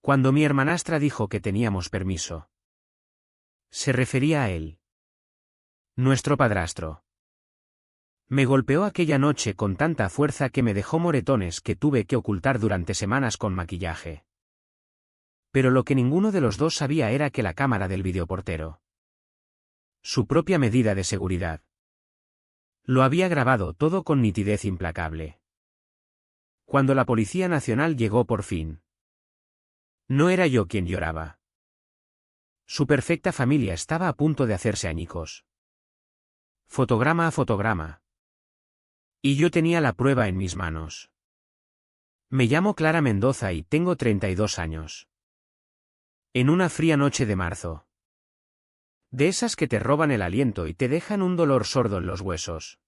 Cuando mi hermanastra dijo que teníamos permiso. Se refería a él. Nuestro padrastro. Me golpeó aquella noche con tanta fuerza que me dejó moretones que tuve que ocultar durante semanas con maquillaje. Pero lo que ninguno de los dos sabía era que la cámara del videoportero. Su propia medida de seguridad. Lo había grabado todo con nitidez implacable. Cuando la Policía Nacional llegó por fin. No era yo quien lloraba. Su perfecta familia estaba a punto de hacerse añicos. Fotograma a fotograma. Y yo tenía la prueba en mis manos. Me llamo Clara Mendoza y tengo 32 años. En una fría noche de marzo. De esas que te roban el aliento y te dejan un dolor sordo en los huesos.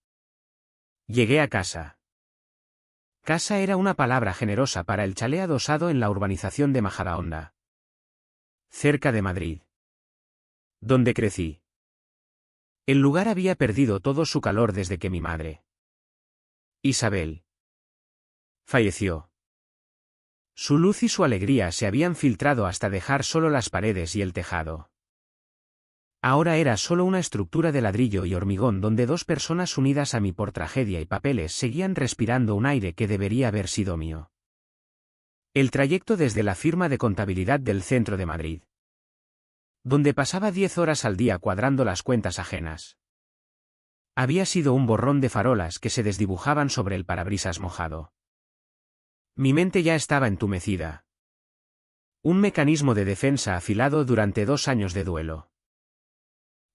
Llegué a casa. Casa era una palabra generosa para el chalet adosado en la urbanización de Majadahonda. Cerca de Madrid. Donde crecí. El lugar había perdido todo su calor desde que mi madre, Isabel, falleció. Su luz y su alegría se habían filtrado hasta dejar solo las paredes y el tejado. Ahora era solo una estructura de ladrillo y hormigón donde dos personas unidas a mí por tragedia y papeles seguían respirando un aire que debería haber sido mío. El trayecto desde la firma de contabilidad del centro de Madrid, donde pasaba 10 horas al día cuadrando las cuentas ajenas, había sido un borrón de farolas que se desdibujaban sobre el parabrisas mojado. Mi mente ya estaba entumecida. Un mecanismo de defensa afilado durante 2 años de duelo.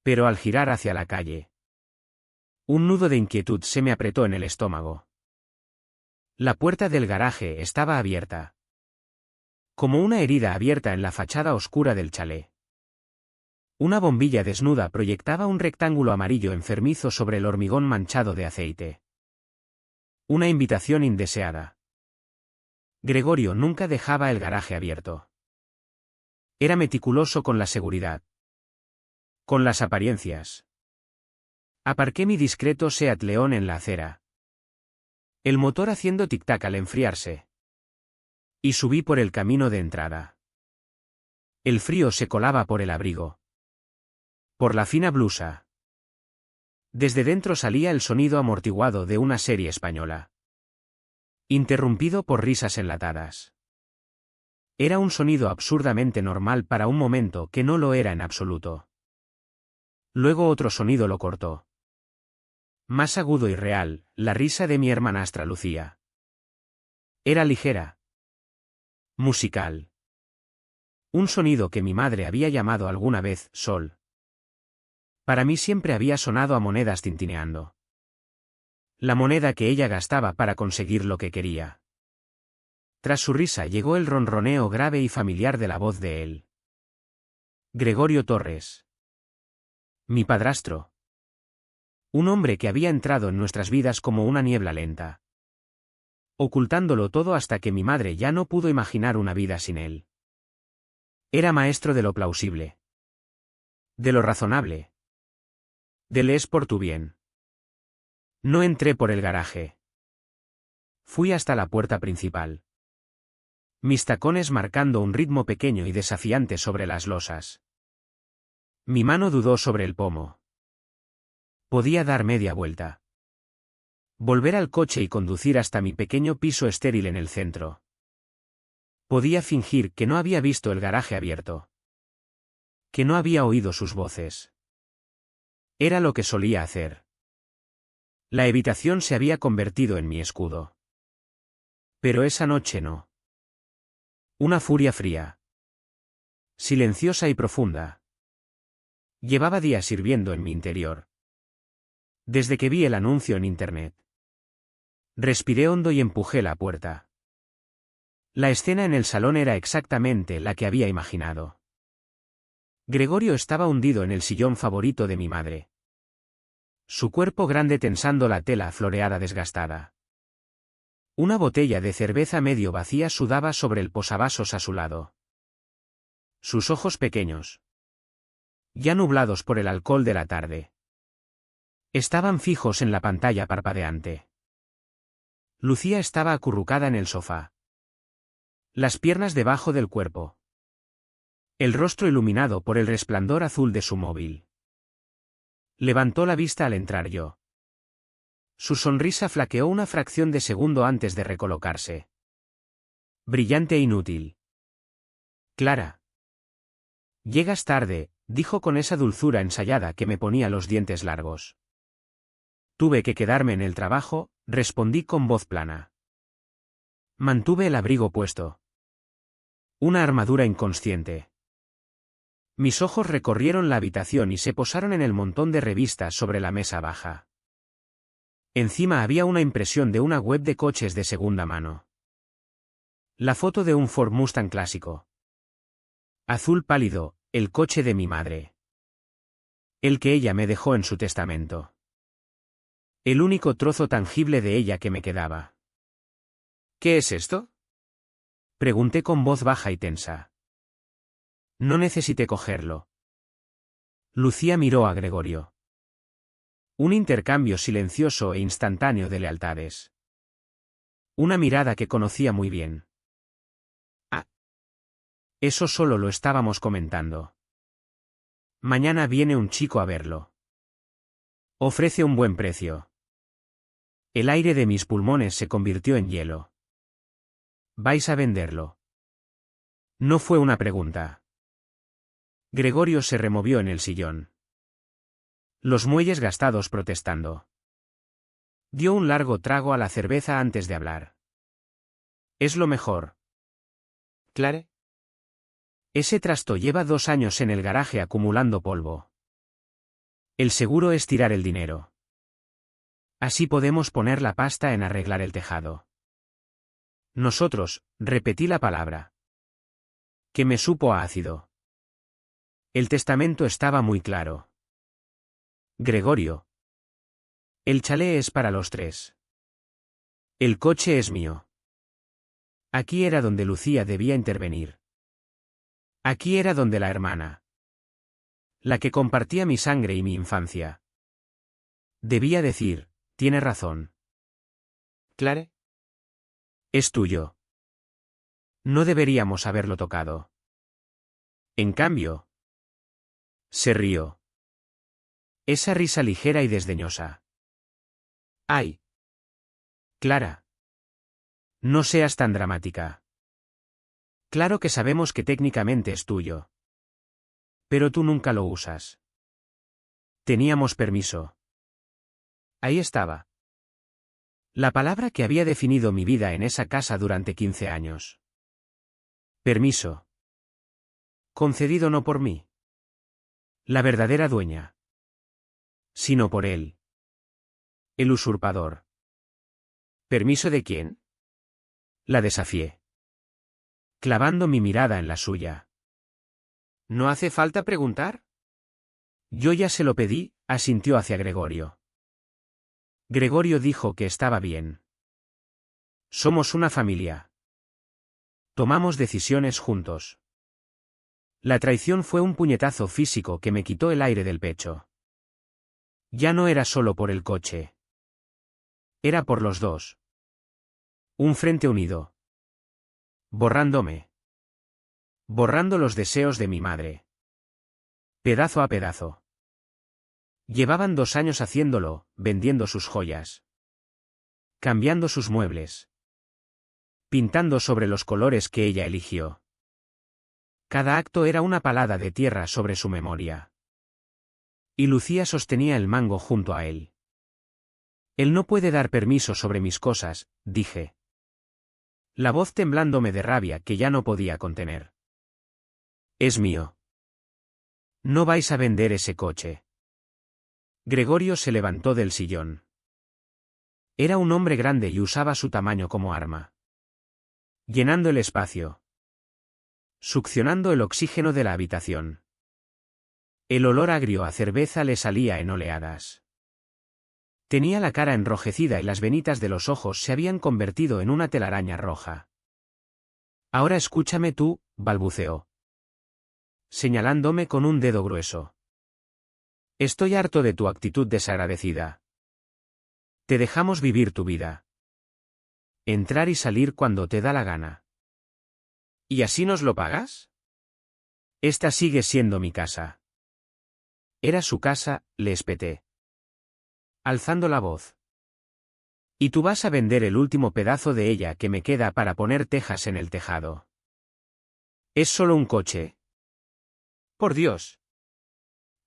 Pero al girar hacia la calle, un nudo de inquietud se me apretó en el estómago. La puerta del garaje estaba abierta. Como una herida abierta en la fachada oscura del chalet. Una bombilla desnuda proyectaba un rectángulo amarillo enfermizo sobre el hormigón manchado de aceite. Una invitación indeseada. Gregorio nunca dejaba el garaje abierto. Era meticuloso con la seguridad. Con las apariencias. Aparqué mi discreto Seat León en la acera. El motor haciendo tic-tac al enfriarse. Y subí por el camino de entrada. El frío se colaba por el abrigo. Por la fina blusa. Desde dentro salía el sonido amortiguado de una serie española. Interrumpido por risas enlatadas. Era un sonido absurdamente normal para un momento que no lo era en absoluto. Luego otro sonido lo cortó. Más agudo y real, la risa de mi hermanastra Lucía. Era ligera. Musical. Un sonido que mi madre había llamado alguna vez sol. Para mí siempre había sonado a monedas tintineando. La moneda que ella gastaba para conseguir lo que quería. Tras su risa llegó el ronroneo grave y familiar de la voz de él. Gregorio Torres. Mi padrastro. Un hombre que había entrado en nuestras vidas como una niebla lenta. Ocultándolo todo hasta que mi madre ya no pudo imaginar una vida sin él. Era maestro de lo plausible. De lo razonable. Del es por tu bien. No entré por el garaje. Fui hasta la puerta principal. Mis tacones marcando un ritmo pequeño y desafiante sobre las losas. Mi mano dudó sobre el pomo. Podía dar media vuelta. Volver al coche y conducir hasta mi pequeño piso estéril en el centro. Podía fingir que no había visto el garaje abierto. Que no había oído sus voces. Era lo que solía hacer. La evitación se había convertido en mi escudo. Pero esa noche no. Una furia fría. Silenciosa y profunda. Llevaba días hirviendo en mi interior. Desde que vi el anuncio en internet. Respiré hondo y empujé la puerta. La escena en el salón era exactamente la que había imaginado. Gregorio estaba hundido en el sillón favorito de mi madre. Su cuerpo grande tensando la tela floreada desgastada. Una botella de cerveza medio vacía sudaba sobre el posavasos a su lado. Sus ojos pequeños, ya nublados por el alcohol de la tarde, estaban fijos en la pantalla parpadeante. Lucía estaba acurrucada en el sofá. Las piernas debajo del cuerpo. El rostro iluminado por el resplandor azul de su móvil. Levantó la vista al entrar yo. Su sonrisa flaqueó una fracción de segundo antes de recolocarse. Brillante e inútil. Clara. Llegas tarde, dijo con esa dulzura ensayada que me ponía los dientes largos. Tuve que quedarme en el trabajo, respondí con voz plana. Mantuve el abrigo puesto. Una armadura inconsciente. Mis ojos recorrieron la habitación y se posaron en el montón de revistas sobre la mesa baja. Encima había una impresión de una web de coches de segunda mano. La foto de un Ford Mustang clásico. Azul pálido, el coche de mi madre. El que ella me dejó en su testamento. El único trozo tangible de ella que me quedaba. ¿Qué es esto? Pregunté con voz baja y tensa. No necesité cogerlo. Lucía miró a Gregorio. Un intercambio silencioso e instantáneo de lealtades. Una mirada que conocía muy bien. Ah. Eso solo lo estábamos comentando. Mañana viene un chico a verlo. Ofrece un buen precio. El aire de mis pulmones se convirtió en hielo. ¿Vais a venderlo? No fue una pregunta. Gregorio se removió en el sillón. Los muelles gastados protestando. Dio un largo trago a la cerveza antes de hablar. Es lo mejor. ¿Clare? Ese trasto lleva 2 años en el garaje acumulando polvo. El seguro es tirar el dinero. Así podemos poner la pasta en arreglar el tejado. Nosotros, repetí la palabra. Que me supo a ácido. El testamento estaba muy claro. Gregorio. El chalet es para los 3. El coche es mío. Aquí era donde Lucía debía intervenir. Aquí era donde la hermana. La que compartía mi sangre y mi infancia. Debía decir, tiene razón. ¿Clare? Es tuyo. No deberíamos haberlo tocado. En cambio. Se rió. Esa risa ligera y desdeñosa. ¡Ay! Clara. No seas tan dramática. Claro que sabemos que técnicamente es tuyo. Pero tú nunca lo usas. Teníamos permiso. Ahí estaba. La palabra que había definido mi vida en esa casa durante 15 años. Permiso. Concedido no por mí. La verdadera dueña. Sino por él. El usurpador. ¿Permiso de quién? La desafié. Clavando mi mirada en la suya. ¿No hace falta preguntar? Yo ya se lo pedí, asintió hacia Gregorio. Gregorio dijo que estaba bien. Somos una familia. Tomamos decisiones juntos. La traición fue un puñetazo físico que me quitó el aire del pecho. Ya no era solo por el coche. Era por los dos. Un frente unido. Borrándome. Borrando los deseos de mi madre. Pedazo a pedazo. Llevaban 2 años haciéndolo, vendiendo sus joyas. Cambiando sus muebles. Pintando sobre los colores que ella eligió. Cada acto era una palada de tierra sobre su memoria. Y Lucía sostenía el mango junto a él. Él no puede dar permiso sobre mis cosas, dije. La voz temblándome de rabia que ya no podía contener. Es mío. No vais a vender ese coche. Gregorio se levantó del sillón. Era un hombre grande y usaba su tamaño como arma. Llenando el espacio. Succionando el oxígeno de la habitación. El olor agrio a cerveza le salía en oleadas. Tenía la cara enrojecida y las venitas de los ojos se habían convertido en una telaraña roja. Ahora escúchame tú, balbuceó. Señalándome con un dedo grueso. Estoy harto de tu actitud desagradecida. Te dejamos vivir tu vida. Entrar y salir cuando te da la gana. ¿Y así nos lo pagas? Esta sigue siendo mi casa. Era su casa, le espeté, alzando la voz. Y tú vas a vender el último pedazo de ella que me queda para poner tejas en el tejado. Es solo un coche. Por Dios.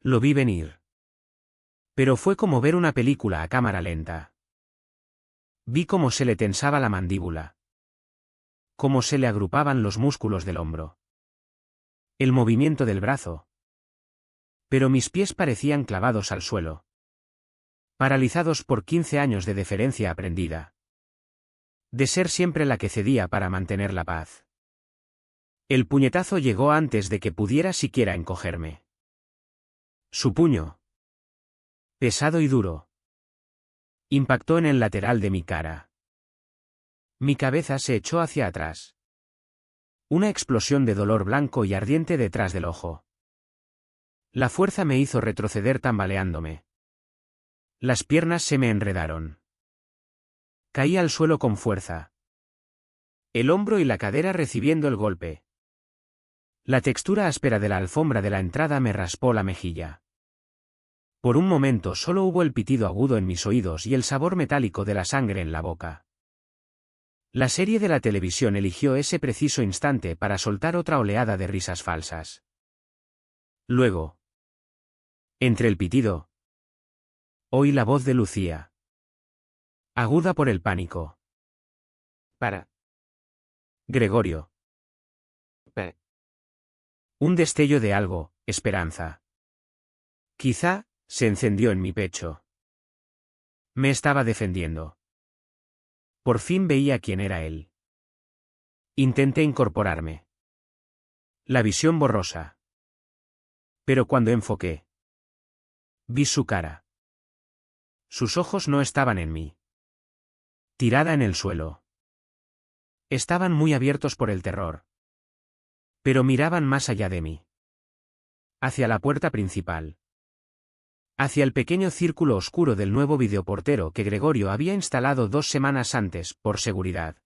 Lo vi venir. Pero fue como ver una película a cámara lenta. Vi cómo se le tensaba la mandíbula. Cómo se le agrupaban los músculos del hombro. El movimiento del brazo. Pero mis pies parecían clavados al suelo. Paralizados por 15 años de deferencia aprendida. De ser siempre la que cedía para mantener la paz. El puñetazo llegó antes de que pudiera siquiera encogerme. Su puño, pesado y duro, impactó en el lateral de mi cara. Mi cabeza se echó hacia atrás. Una explosión de dolor blanco y ardiente detrás del ojo. La fuerza me hizo retroceder tambaleándome. Las piernas se me enredaron. Caí al suelo con fuerza. El hombro y la cadera recibiendo el golpe. La textura áspera de la alfombra de la entrada me raspó la mejilla. Por un momento solo hubo el pitido agudo en mis oídos y el sabor metálico de la sangre en la boca. La serie de la televisión eligió ese preciso instante para soltar otra oleada de risas falsas. Luego, entre el pitido, oí la voz de Lucía. Aguda por el pánico. Para. Gregorio. Un destello de algo, esperanza. Quizá, se encendió en mi pecho. Me estaba defendiendo. Por fin veía quién era él. Intenté incorporarme. La visión borrosa. Pero cuando enfoqué, vi su cara. Sus ojos no estaban en mí. Tirada en el suelo. Estaban muy abiertos por el terror. Pero miraban más allá de mí. Hacia la puerta principal. Hacia el pequeño círculo oscuro del nuevo videoportero que Gregorio había instalado 2 semanas antes, por seguridad.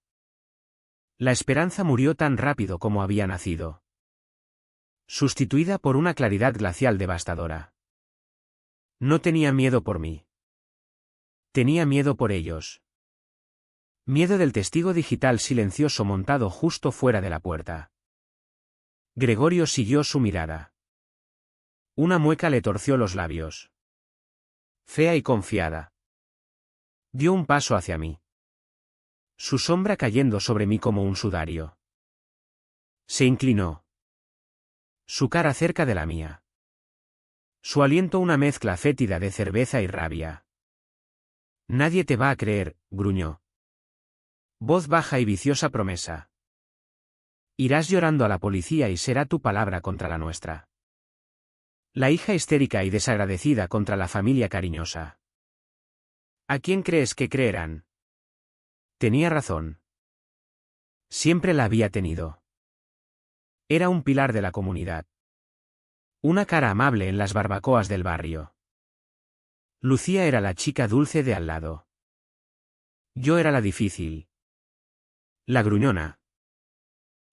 La esperanza murió tan rápido como había nacido. Sustituida por una claridad glacial devastadora. No tenía miedo por mí. Tenía miedo por ellos. Miedo del testigo digital silencioso montado justo fuera de la puerta. Gregorio siguió su mirada. Una mueca le torció los labios. Fea y confiada. Dio un paso hacia mí. Su sombra cayendo sobre mí como un sudario. Se inclinó. Su cara cerca de la mía. Su aliento una mezcla fétida de cerveza y rabia. Nadie te va a creer, gruñó. Voz baja y viciosa promesa. Irás llorando a la policía y será tu palabra contra la nuestra. La hija histérica y desagradecida contra la familia cariñosa. ¿A quién crees que creerán? Tenía razón. Siempre la había tenido. Era un pilar de la comunidad. Una cara amable en las barbacoas del barrio. Lucía era la chica dulce de al lado. Yo era la difícil. La gruñona.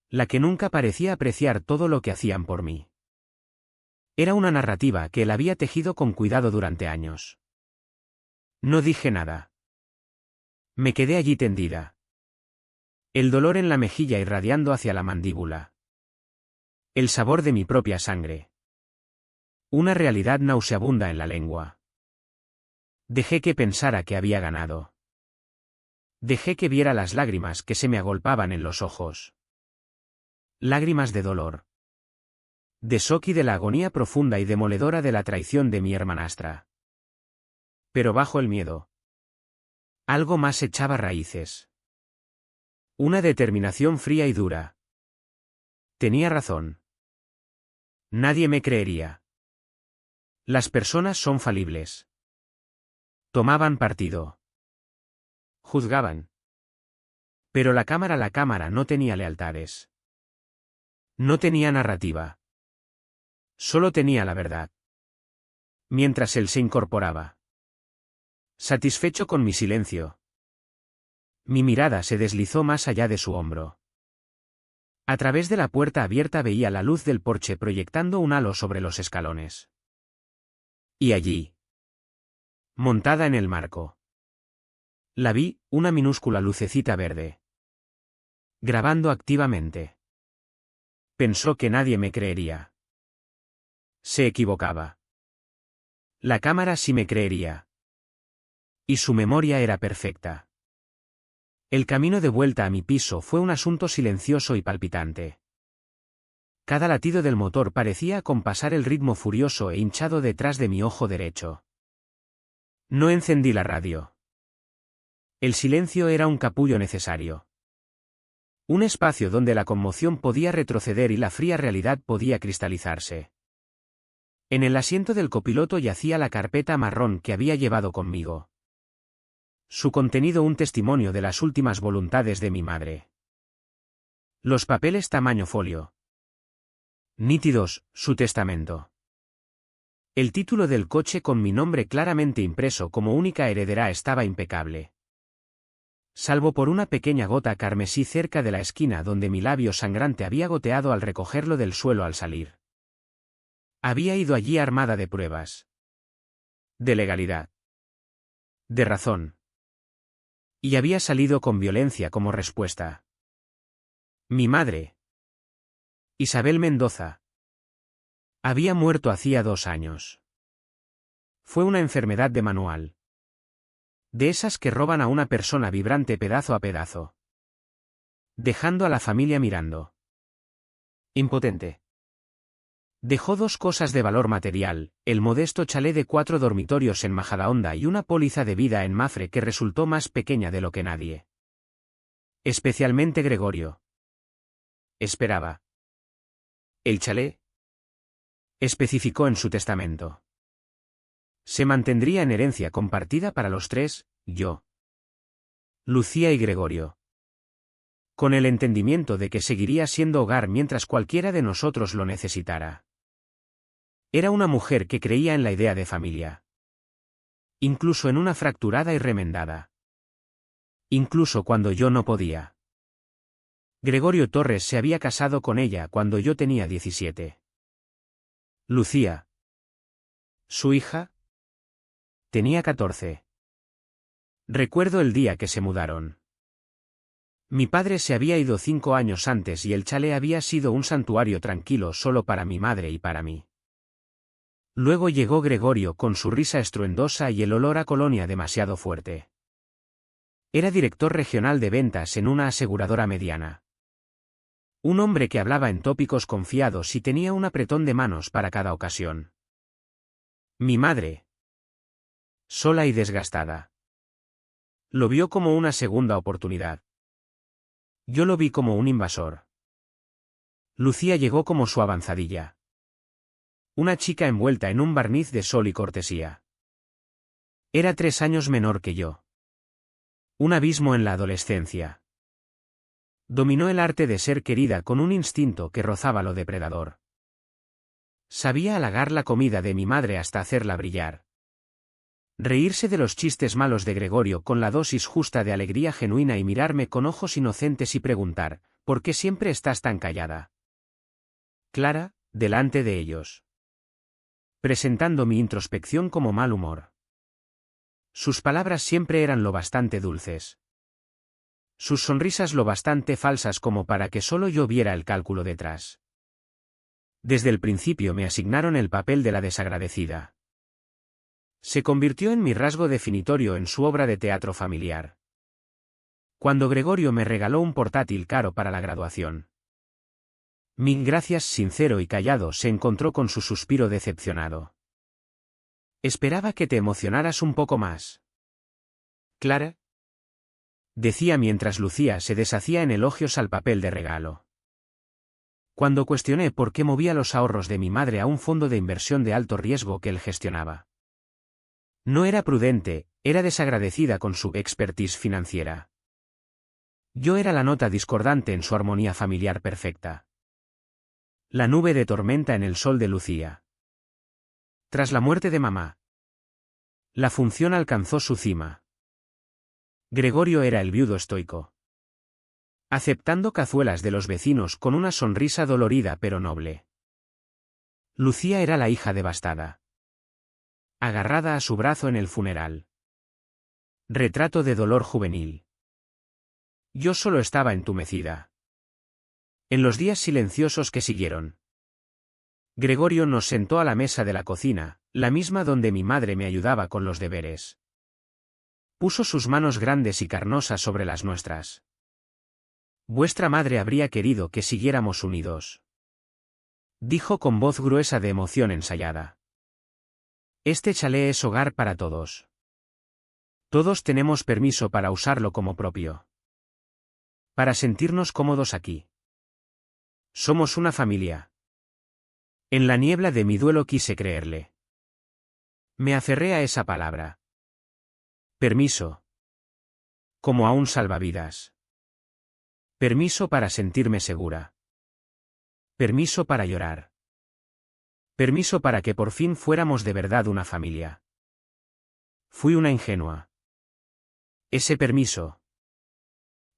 La que nunca parecía apreciar todo lo que hacían por mí. Era una narrativa que él había tejido con cuidado durante años. No dije nada. Me quedé allí tendida. El dolor en la mejilla irradiando hacia la mandíbula. El sabor de mi propia sangre. Una realidad nauseabunda en la lengua. Dejé que pensara que había ganado. Dejé que viera las lágrimas que se me agolpaban en los ojos. Lágrimas de dolor. De shock y de la agonía profunda y demoledora de la traición de mi hermanastra. Pero bajo el miedo. Algo más echaba raíces. Una determinación fría y dura. Tenía razón. Nadie me creería. Las personas son falibles. Tomaban partido. Juzgaban. Pero la cámara no tenía lealtades. No tenía narrativa. Solo tenía la verdad. Mientras él se incorporaba. Satisfecho con mi silencio. Mi mirada se deslizó más allá de su hombro. A través de la puerta abierta veía la luz del porche proyectando un halo sobre los escalones. Y allí, montada en el marco, la vi, una minúscula lucecita verde. Grabando activamente. Pensó que nadie me creería. Se equivocaba. La cámara sí me creería. Y su memoria era perfecta. El camino de vuelta a mi piso fue un asunto silencioso y palpitante. Cada latido del motor parecía acompasar el ritmo furioso e hinchado detrás de mi ojo derecho. No encendí la radio. El silencio era un capullo necesario. Un espacio donde la conmoción podía retroceder y la fría realidad podía cristalizarse. En el asiento del copiloto yacía la carpeta marrón que había llevado conmigo. Su contenido un testimonio de las últimas voluntades de mi madre. Los papeles tamaño folio. Nítidos, su testamento. El título del coche con mi nombre claramente impreso como única heredera estaba impecable. Salvo por una pequeña gota carmesí cerca de la esquina donde mi labio sangrante había goteado al recogerlo del suelo al salir. Había ido allí armada de pruebas. De legalidad. De razón. Y había salido con violencia como respuesta. Mi madre, Isabel Mendoza, había muerto hacía 2 años. Fue una enfermedad de manual. De esas que roban a una persona vibrante pedazo a pedazo. Dejando a la familia mirando. Impotente. Dejó 2 cosas de valor material, el modesto chalet de 4 dormitorios en Majadahonda y una póliza de vida en Mafre que resultó más pequeña de lo que nadie. Especialmente Gregorio. Esperaba. El chalet, especificó en su testamento, se mantendría en herencia compartida para los 3, yo, Lucía y Gregorio. Con el entendimiento de que seguiría siendo hogar mientras cualquiera de nosotros lo necesitara. Era una mujer que creía en la idea de familia. Incluso en una fracturada y remendada. Incluso cuando yo no podía. Gregorio Torres se había casado con ella cuando yo tenía 17. Lucía, su hija, tenía 14. Recuerdo el día que se mudaron. Mi padre se había ido 5 años antes y el chalet había sido un santuario tranquilo solo para mi madre y para mí. Luego llegó Gregorio con su risa estruendosa y el olor a colonia demasiado fuerte. Era director regional de ventas en una aseguradora mediana. Un hombre que hablaba en tópicos confiados y tenía un apretón de manos para cada ocasión. Mi madre, sola y desgastada, lo vio como una segunda oportunidad. Yo lo vi como un invasor. Lucía llegó como su avanzadilla. Una chica envuelta en un barniz de sol y cortesía. Era 3 años menor que yo. Un abismo en la adolescencia. Dominó el arte de ser querida con un instinto que rozaba lo depredador. Sabía halagar la comida de mi madre hasta hacerla brillar. Reírse de los chistes malos de Gregorio con la dosis justa de alegría genuina y mirarme con ojos inocentes y preguntar, ¿por qué siempre estás tan callada? Clara, delante de ellos. Presentando mi introspección como mal humor. Sus palabras siempre eran lo bastante dulces. Sus sonrisas lo bastante falsas como para que solo yo viera el cálculo detrás. Desde el principio me asignaron el papel de la desagradecida. Se convirtió en mi rasgo definitorio en su obra de teatro familiar. Cuando Gregorio me regaló un portátil caro para la graduación. Mil gracias sincero y callado se encontró con su suspiro decepcionado. Esperaba que te emocionaras un poco más. Clara, decía mientras Lucía se deshacía en elogios al papel de regalo. Cuando cuestioné por qué movía los ahorros de mi madre a un fondo de inversión de alto riesgo que él gestionaba. No era prudente, era desagradecida con su expertise financiera. Yo era la nota discordante en su armonía familiar perfecta. La nube de tormenta en el sol de Lucía. Tras la muerte de mamá, la función alcanzó su cima. Gregorio era el viudo estoico. aceptando cazuelas de los vecinos con una sonrisa dolorida pero noble. Lucía era la hija devastada. Agarrada a su brazo en el funeral. Retrato de dolor juvenil. Yo solo estaba entumecida. En los días silenciosos que siguieron, Gregorio nos sentó a la mesa de la cocina, la misma donde mi madre me ayudaba con los deberes. Puso sus manos grandes y carnosas sobre las nuestras. Vuestra madre habría querido que siguiéramos unidos, dijo con voz gruesa de emoción ensayada. Este chalet es hogar para todos. Todos tenemos permiso para usarlo como propio. Para sentirnos cómodos aquí. Somos una familia. En la niebla de mi duelo quise creerle. Me aferré a esa palabra. Permiso. Como a un salvavidas. Permiso para sentirme segura. Permiso para llorar. Permiso para que por fin fuéramos de verdad una familia. Fui una ingenua. Ese permiso.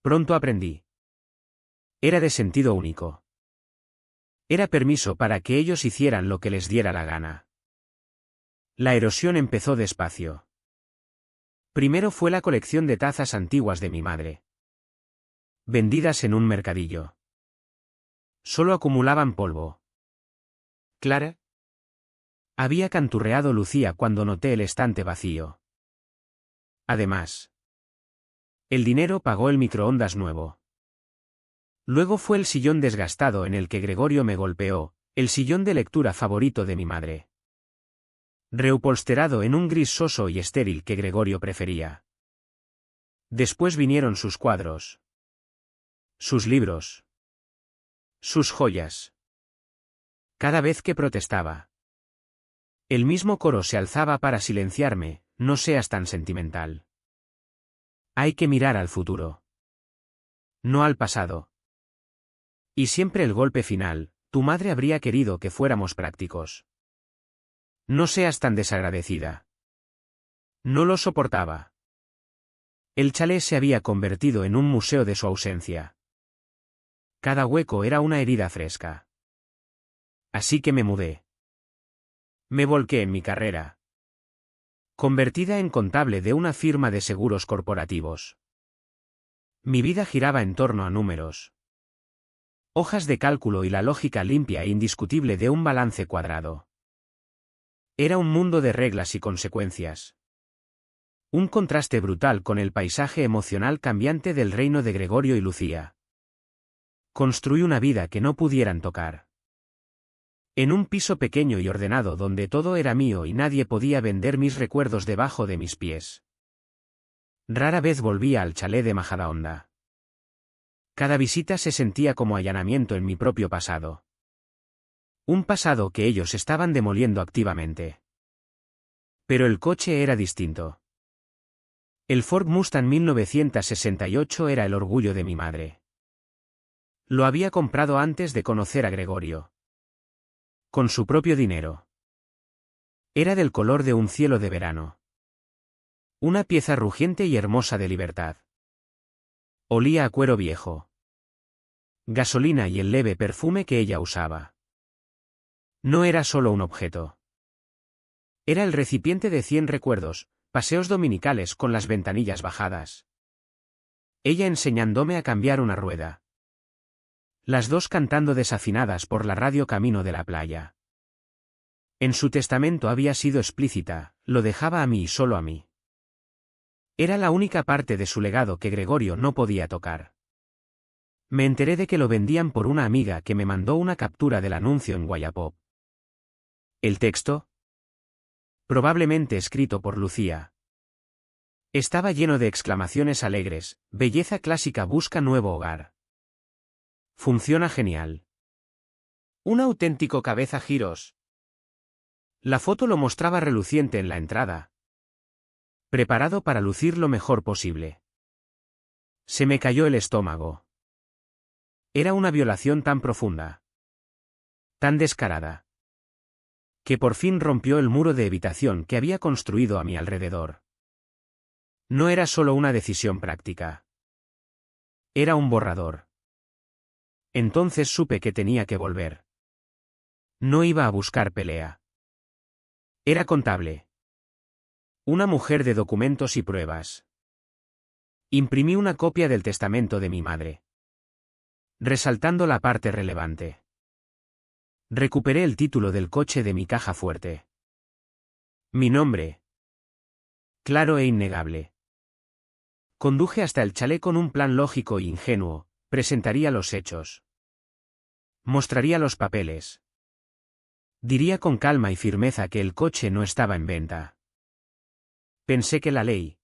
Pronto aprendí. Era de sentido único. Era permiso para que ellos hicieran lo que les diera la gana. La erosión empezó despacio. Primero fue la colección de tazas antiguas de mi madre. Vendidas en un mercadillo. Solo acumulaban polvo. ¿Clara? Había canturreado Lucía cuando noté el estante vacío. Además, el dinero pagó el microondas nuevo. Luego fue el sillón desgastado en el que Gregorio me golpeó, el sillón de lectura favorito de mi madre. Reupolsterado en un gris soso y estéril que Gregorio prefería. Después vinieron sus cuadros. Sus libros. Sus joyas. Cada vez que protestaba, el mismo coro se alzaba para silenciarme: no seas tan sentimental. Hay que mirar al futuro. No al pasado. Y siempre el golpe final: tu madre habría querido que fuéramos prácticos. No seas tan desagradecida. No lo soportaba. El chalet se había convertido en un museo de su ausencia. Cada hueco era una herida fresca. Así que me mudé. Me volqué en mi carrera. Convertida en contable de una firma de seguros corporativos. Mi vida giraba en torno a números. Hojas de cálculo y la lógica limpia e indiscutible de un balance cuadrado. Era un mundo de reglas y consecuencias. Un contraste brutal con el paisaje emocional cambiante del reino de Gregorio y Lucía. Construí una vida que no pudieran tocar. En un piso pequeño y ordenado donde todo era mío y nadie podía vender mis recuerdos debajo de mis pies. Rara vez volvía al chalet de Majadahonda. Cada visita se sentía como allanamiento en mi propio pasado. Un pasado que ellos estaban demoliendo activamente. Pero el coche era distinto. El Ford Mustang 1968 era el orgullo de mi madre. Lo había comprado antes de conocer a Gregorio. Con su propio dinero. Era del color de un cielo de verano. Una pieza rugiente y hermosa de libertad. Olía a cuero viejo. Gasolina y el leve perfume que ella usaba. No era solo un objeto. Era el recipiente de 100 recuerdos, paseos dominicales con las ventanillas bajadas. Ella enseñándome a cambiar una rueda. Las dos cantando desafinadas por la radio camino de la playa. En su testamento había sido explícita: lo dejaba a mí y solo a mí. Era la única parte de su legado que Gregorio no podía tocar. Me enteré de que lo vendían por una amiga que me mandó una captura del anuncio en Wallapop. ¿El texto? Probablemente escrito por Lucía. Estaba lleno de exclamaciones alegres: belleza clásica busca nuevo hogar. Funciona genial. Un auténtico cabezagiros. La foto lo mostraba reluciente en la entrada. Preparado para lucir lo mejor posible. Se me cayó el estómago. Era una violación tan profunda. Tan descarada. Que por fin rompió el muro de evitación que había construido a mi alrededor. No era solo una decisión práctica. Era un borrador. Entonces supe que tenía que volver. No iba a buscar pelea. Era contable. Una mujer de documentos y pruebas. Imprimí una copia del testamento de mi madre, resaltando la parte relevante. Recuperé el título del coche de mi caja fuerte. Mi nombre. Claro e innegable. Conduje hasta el chalet con un plan lógico e ingenuo, presentaría los hechos. Mostraría los papeles. Diría con calma y firmeza que el coche no estaba en venta. Pensé que la ley.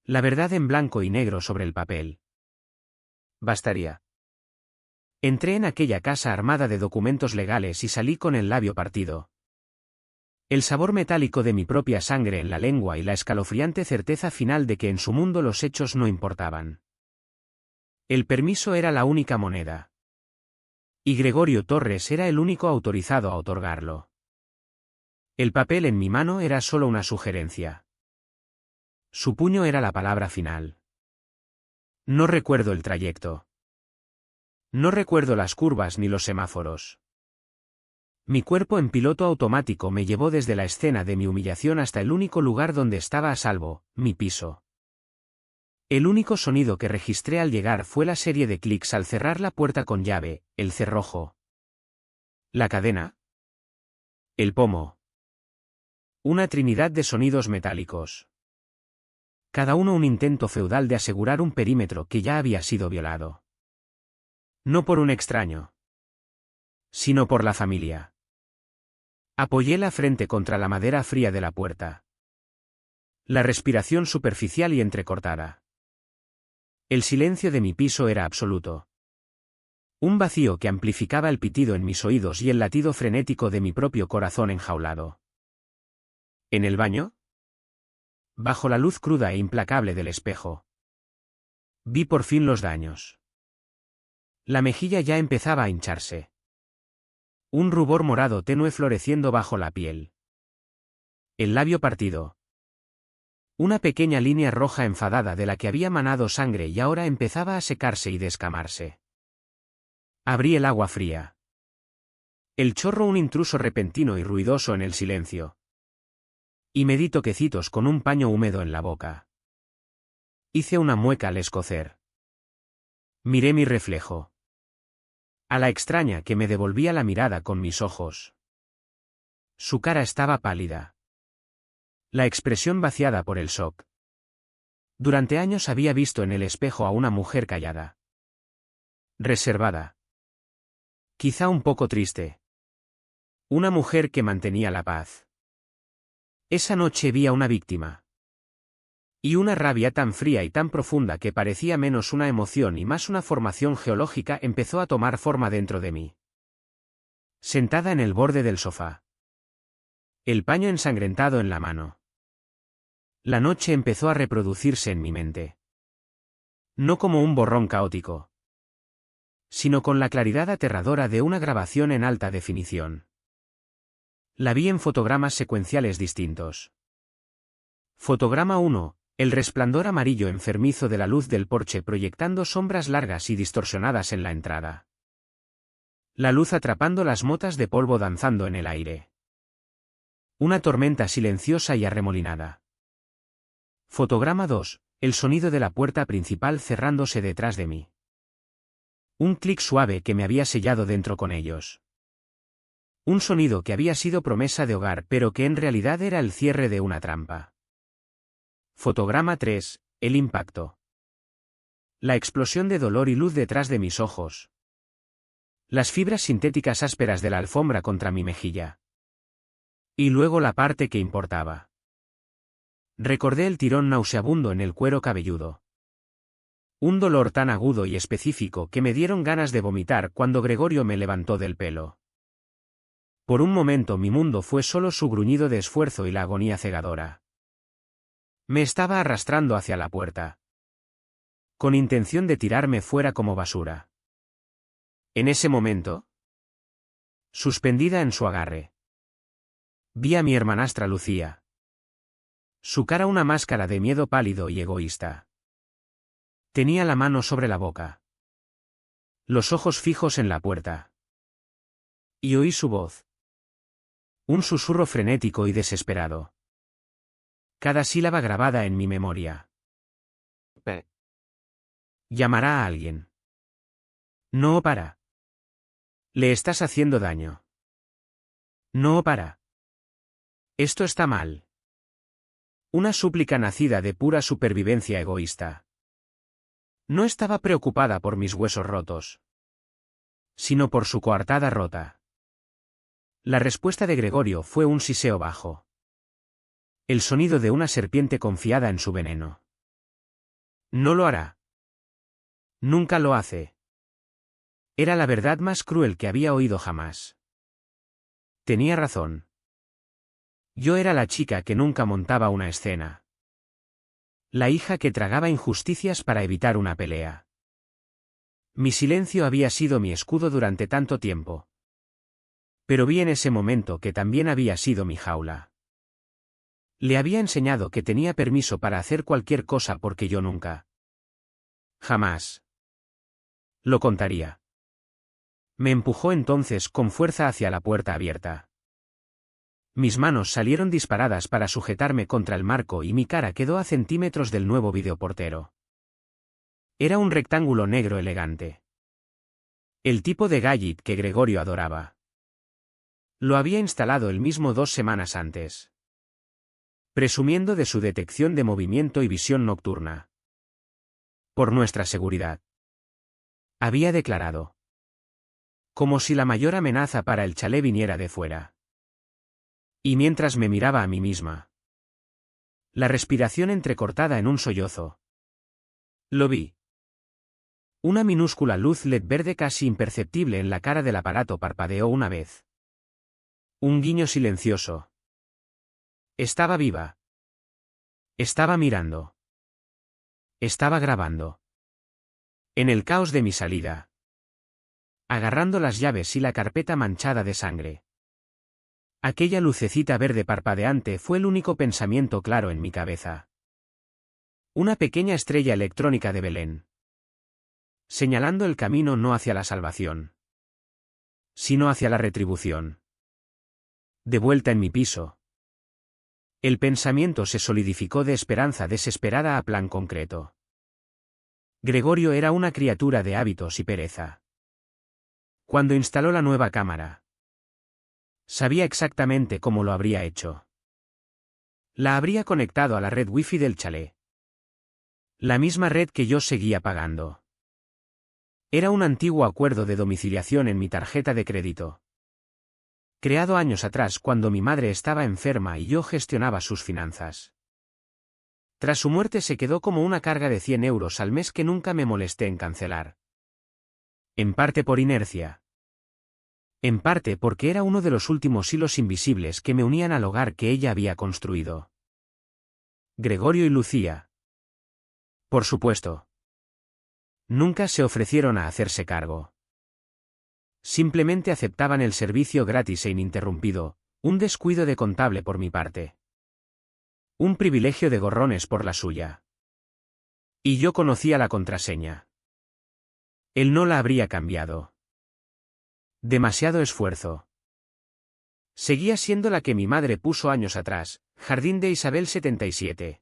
La verdad en blanco y negro sobre el papel. Bastaría. Entré en aquella casa armada de documentos legales y salí con el labio partido. El sabor metálico de mi propia sangre en la lengua y la escalofriante certeza final de que en su mundo los hechos no importaban. El permiso era la única moneda. Y Gregorio Torres era el único autorizado a otorgarlo. El papel en mi mano era solo una sugerencia. Su puño era la palabra final. No recuerdo el trayecto. No recuerdo las curvas ni los semáforos. Mi cuerpo en piloto automático me llevó desde la escena de mi humillación hasta el único lugar donde estaba a salvo, mi piso. El único sonido que registré al llegar fue la serie de clics al cerrar la puerta con llave, el cerrojo. La cadena. El pomo. Una trinidad de sonidos metálicos. Cada uno un intento feudal de asegurar un perímetro que ya había sido violado. No por un extraño, sino por la familia. Apoyé la frente contra la madera fría de la puerta. La respiración superficial y entrecortada. El silencio de mi piso era absoluto. Un vacío que amplificaba el pitido en mis oídos y el latido frenético de mi propio corazón enjaulado. ¿En el baño? Bajo la luz cruda e implacable del espejo. Vi por fin los daños. La mejilla ya empezaba a hincharse. Un rubor morado tenue floreciendo bajo la piel. El labio partido. Una pequeña línea roja enfadada de la que había manado sangre y ahora empezaba a secarse y descamarse. Abrí el agua fría. El chorro un intruso repentino y ruidoso en el silencio. Y me di toquecitos con un paño húmedo en la boca. Hice una mueca al escocer. Miré mi reflejo. A la extraña que me devolvía la mirada con mis ojos. Su cara estaba pálida. La expresión vaciada por el shock. Durante años había visto en el espejo a una mujer callada. Reservada. Quizá un poco triste. Una mujer que mantenía la paz. Esa noche vi a una víctima. Y una rabia tan fría y tan profunda que parecía menos una emoción y más una formación geológica empezó a tomar forma dentro de mí. Sentada en el borde del sofá. El paño ensangrentado en la mano. La noche empezó a reproducirse en mi mente. No como un borrón caótico, sino con la claridad aterradora de una grabación en alta definición. La vi en fotogramas secuenciales distintos. Fotograma 1. El resplandor amarillo enfermizo de la luz del porche proyectando sombras largas y distorsionadas en la entrada. La luz atrapando las motas de polvo danzando en el aire. Una tormenta silenciosa y arremolinada. Fotograma 2. El sonido de la puerta principal cerrándose detrás de mí. Un clic suave que me había sellado dentro con ellos. Un sonido que había sido promesa de hogar pero que en realidad era el cierre de una trampa. Fotograma 3. El impacto. La explosión de dolor y luz detrás de mis ojos. Las fibras sintéticas ásperas de la alfombra contra mi mejilla. Y luego la parte que importaba. Recordé el tirón nauseabundo en el cuero cabelludo. Un dolor tan agudo y específico que me dieron ganas de vomitar cuando Gregorio me levantó del pelo. Por un momento mi mundo fue solo su gruñido de esfuerzo y la agonía cegadora. Me estaba arrastrando hacia la puerta. Con intención de tirarme fuera como basura. En ese momento, suspendida en su agarre, vi a mi hermanastra Lucía. Su cara una máscara de miedo pálido y egoísta. Tenía la mano sobre la boca. Los ojos fijos en la puerta. Y oí su voz. Un susurro frenético y desesperado. Cada sílaba grabada en mi memoria. Llamará a alguien. No para. Le estás haciendo daño. No para. Esto está mal. Una súplica nacida de pura supervivencia egoísta. No estaba preocupada por mis huesos rotos, sino por su coartada rota. La respuesta de Gregorio fue un siseo bajo. El sonido de una serpiente confiada en su veneno. No lo hará. Nunca lo hace. Era la verdad más cruel que había oído jamás. Tenía razón. Yo era la chica que nunca montaba una escena. La hija que tragaba injusticias para evitar una pelea. Mi silencio había sido mi escudo durante tanto tiempo. Pero vi en ese momento que también había sido mi jaula. Le había enseñado que tenía permiso para hacer cualquier cosa porque yo nunca. Jamás. Lo contaría. Me empujó entonces con fuerza hacia la puerta abierta. Mis manos salieron disparadas para sujetarme contra el marco y mi cara quedó a centímetros del nuevo videoportero. Era un rectángulo negro elegante. El tipo de gadget que Gregorio adoraba. Lo había instalado él mismo 2 semanas antes. Presumiendo de su detección de movimiento y visión nocturna. Por nuestra seguridad. Había declarado. Como si la mayor amenaza para el chalet viniera de fuera. Y mientras me miraba a mí misma. La respiración entrecortada en un sollozo. Lo vi. Una minúscula luz LED verde casi imperceptible en la cara del aparato parpadeó una vez. Un guiño silencioso. Estaba viva. Estaba mirando. Estaba grabando. En el caos de mi salida. Agarrando las llaves y la carpeta manchada de sangre. Aquella lucecita verde parpadeante fue el único pensamiento claro en mi cabeza. Una pequeña estrella electrónica de Belén. Señalando el camino no hacia la salvación, sino hacia la retribución. De vuelta en mi piso. El pensamiento se solidificó de esperanza desesperada a plan concreto. Gregorio era una criatura de hábitos y pereza. Cuando instaló la nueva cámara, sabía exactamente cómo lo habría hecho. La habría conectado a la red wifi del chalet. La misma red que yo seguía pagando. Era un antiguo acuerdo de domiciliación en mi tarjeta de crédito. Creado años atrás cuando mi madre estaba enferma y yo gestionaba sus finanzas. Tras su muerte se quedó como una carga de 100 euros al mes que nunca me molesté en cancelar. En parte por inercia. En parte porque era uno de los últimos hilos invisibles que me unían al hogar que ella había construido. Gregorio y Lucía. Por supuesto. Nunca se ofrecieron a hacerse cargo. Simplemente aceptaban el servicio gratis e ininterrumpido, un descuido de contable por mi parte. Un privilegio de gorrones por la suya. Y yo conocía la contraseña. Él no la habría cambiado. Demasiado esfuerzo. Seguía siendo la que mi madre puso años atrás, Jardín de Isabel 77.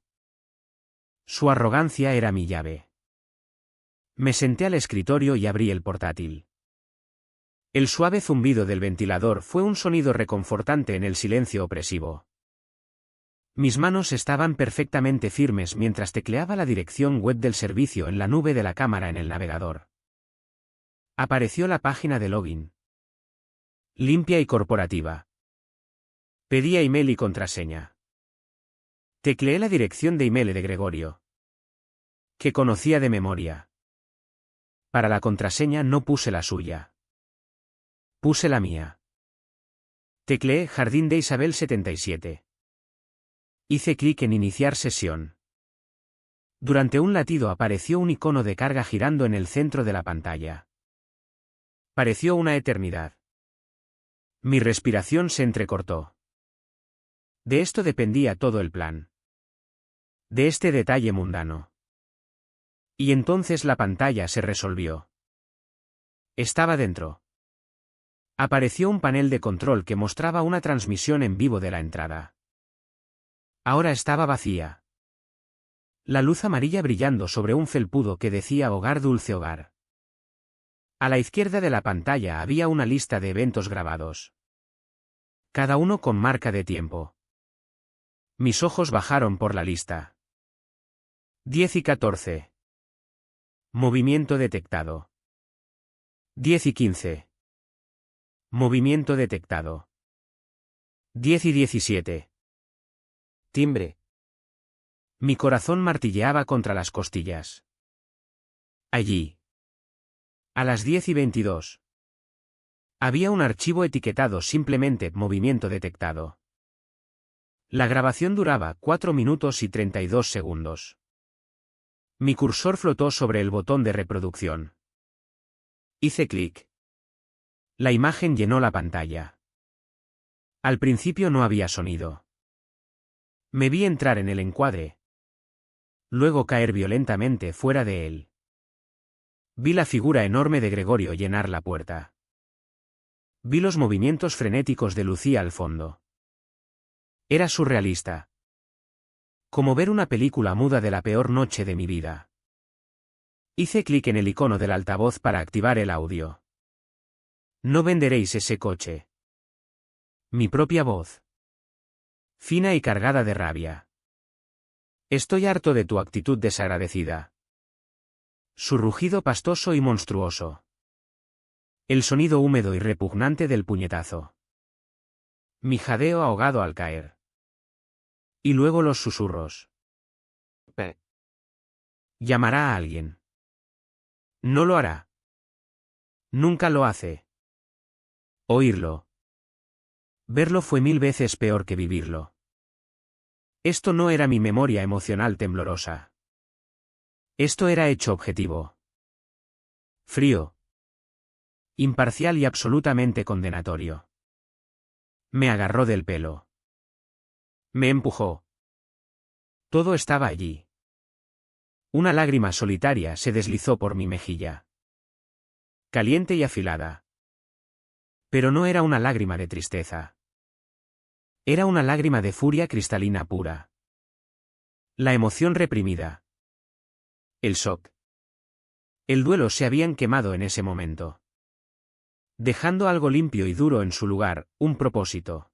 Su arrogancia era mi llave. Me senté al escritorio y abrí el portátil. El suave zumbido del ventilador fue un sonido reconfortante en el silencio opresivo. Mis manos estaban perfectamente firmes mientras tecleaba la dirección web del servicio en la nube de la cámara en el navegador. Apareció la página de login. Limpia y corporativa. Pedía email y contraseña. Tecleé la dirección de email de Gregorio, que conocía de memoria. Para la contraseña no puse la suya. Puse la mía. Tecleé Jardín de Isabel 77. Hice clic en iniciar sesión. Durante un latido apareció un icono de carga girando en el centro de la pantalla. Pareció una eternidad. Mi respiración se entrecortó. De esto dependía todo el plan. De este detalle mundano. Y entonces la pantalla se resolvió. Estaba dentro. Apareció un panel de control que mostraba una transmisión en vivo de la entrada. Ahora estaba vacía. La luz amarilla brillando sobre un felpudo que decía Hogar Dulce Hogar. A la izquierda de la pantalla había una lista de eventos grabados. Cada uno con marca de tiempo. Mis ojos bajaron por la lista. 10 y 14. Movimiento detectado. 10 y 15. Movimiento detectado. 10 y 17. Timbre. Mi corazón martilleaba contra las costillas. Allí. A las 10 y 22. Había un archivo etiquetado simplemente movimiento detectado. La grabación duraba 4 minutos y 32 segundos. Mi cursor flotó sobre el botón de reproducción. Hice clic. La imagen llenó la pantalla. Al principio no había sonido. Me vi entrar en el encuadre. Luego caer violentamente fuera de él. Vi la figura enorme de Gregorio llenar la puerta. Vi los movimientos frenéticos de Lucía al fondo. Era surrealista. Como ver una película muda de la peor noche de mi vida. Hice clic en el icono del altavoz para activar el audio. No venderéis ese coche. Mi propia voz. Fina y cargada de rabia. Estoy harto de tu actitud desagradecida. Su rugido pastoso y monstruoso. El sonido húmedo y repugnante del puñetazo. Mi jadeo ahogado al caer. Y luego los susurros. Llamará a alguien. No lo hará. Nunca lo hace. Oírlo. Verlo fue 1000 veces peor que vivirlo. Esto no era mi memoria emocional temblorosa. Esto era hecho objetivo. Frío. Imparcial y absolutamente condenatorio. Me agarró del pelo. Me empujó. Todo estaba allí. Una lágrima solitaria se deslizó por mi mejilla. Caliente y afilada. Pero no era una lágrima de tristeza. Era una lágrima de furia cristalina pura. La emoción reprimida. El shock. El duelo se habían quemado en ese momento. Dejando algo limpio y duro en su lugar, un propósito.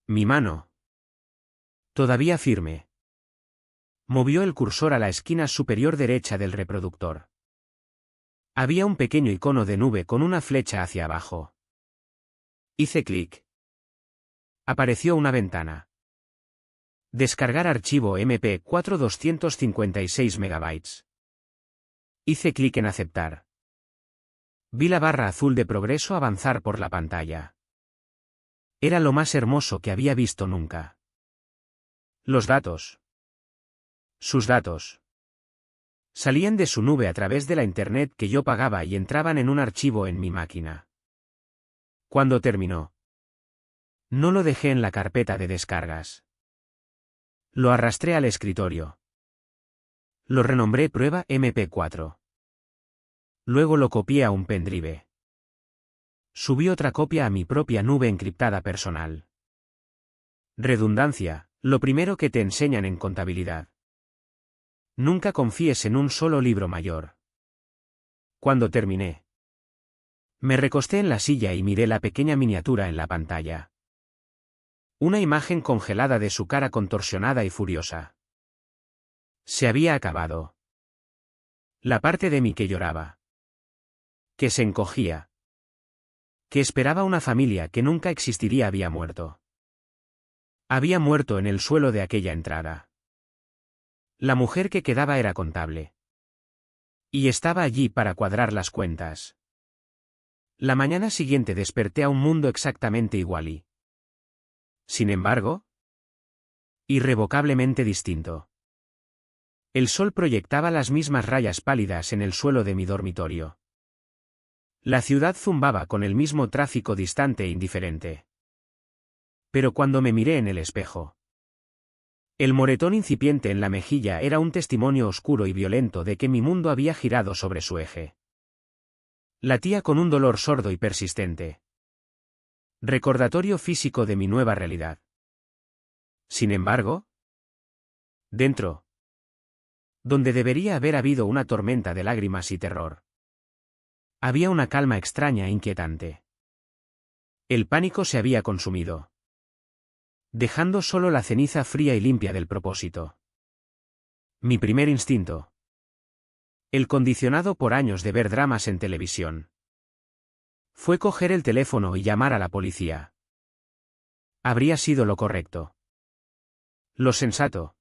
Mi mano. Todavía firme. Movió el cursor a la esquina superior derecha del reproductor. Había un pequeño icono de nube con una flecha hacia abajo. Hice clic. Apareció una ventana. Descargar archivo MP4 256 MB. Hice clic en aceptar. Vi la barra azul de progreso avanzar por la pantalla. Era lo más hermoso que había visto nunca. Los datos. Sus datos. Salían de su nube a través de la internet que yo pagaba y entraban en un archivo en mi máquina. Cuando terminó, no lo dejé en la carpeta de descargas. Lo arrastré al escritorio. Lo renombré prueba MP4. Luego lo copié a un pendrive. Subí otra copia a mi propia nube encriptada personal. Redundancia, lo primero que te enseñan en contabilidad. Nunca confíes en un solo libro mayor. Cuando terminé, me recosté en la silla y miré la pequeña miniatura en la pantalla. Una imagen congelada de su cara contorsionada y furiosa. Se había acabado. La parte de mí que lloraba. Que se encogía. Que esperaba una familia que nunca existiría había muerto. Había muerto en el suelo de aquella entrada. La mujer que quedaba era contable. Y estaba allí para cuadrar las cuentas. La mañana siguiente desperté a un mundo exactamente igual y, sin embargo, irrevocablemente distinto. El sol proyectaba las mismas rayas pálidas en el suelo de mi dormitorio. La ciudad zumbaba con el mismo tráfico distante e indiferente. Pero cuando me miré en el espejo, El moretón incipiente en la mejilla era un testimonio oscuro y violento de que mi mundo había girado sobre su eje. Latía con un dolor sordo y persistente. Recordatorio físico de mi nueva realidad. Sin embargo, dentro, donde debería haber habido una tormenta de lágrimas y terror, había una calma extraña e inquietante. El pánico se había consumido, dejando solo la ceniza fría y limpia del propósito. Mi primer instinto, el condicionado por años de ver dramas en televisión, fue coger el teléfono y llamar a la policía. Habría sido lo correcto, lo sensato.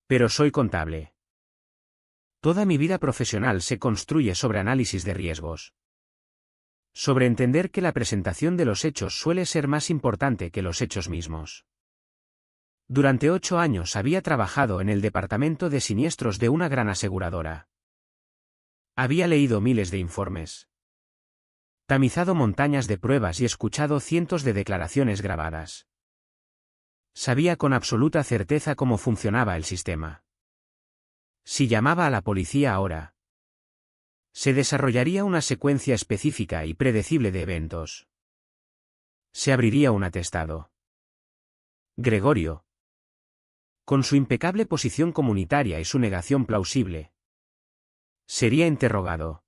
Pero soy contable. Toda mi vida profesional se construye sobre análisis de riesgos. Sobre entender que la presentación de los hechos suele ser más importante que los hechos mismos. Durante 8 años había trabajado en el departamento de siniestros de una gran aseguradora. Había leído miles de informes, tamizado montañas de pruebas y escuchado cientos de declaraciones grabadas. Sabía con absoluta certeza cómo funcionaba el sistema. Si llamaba a la policía ahora, se desarrollaría una secuencia específica y predecible de eventos. Se abriría un atestado. Gregorio, con su impecable posición comunitaria y su negación plausible, sería interrogado.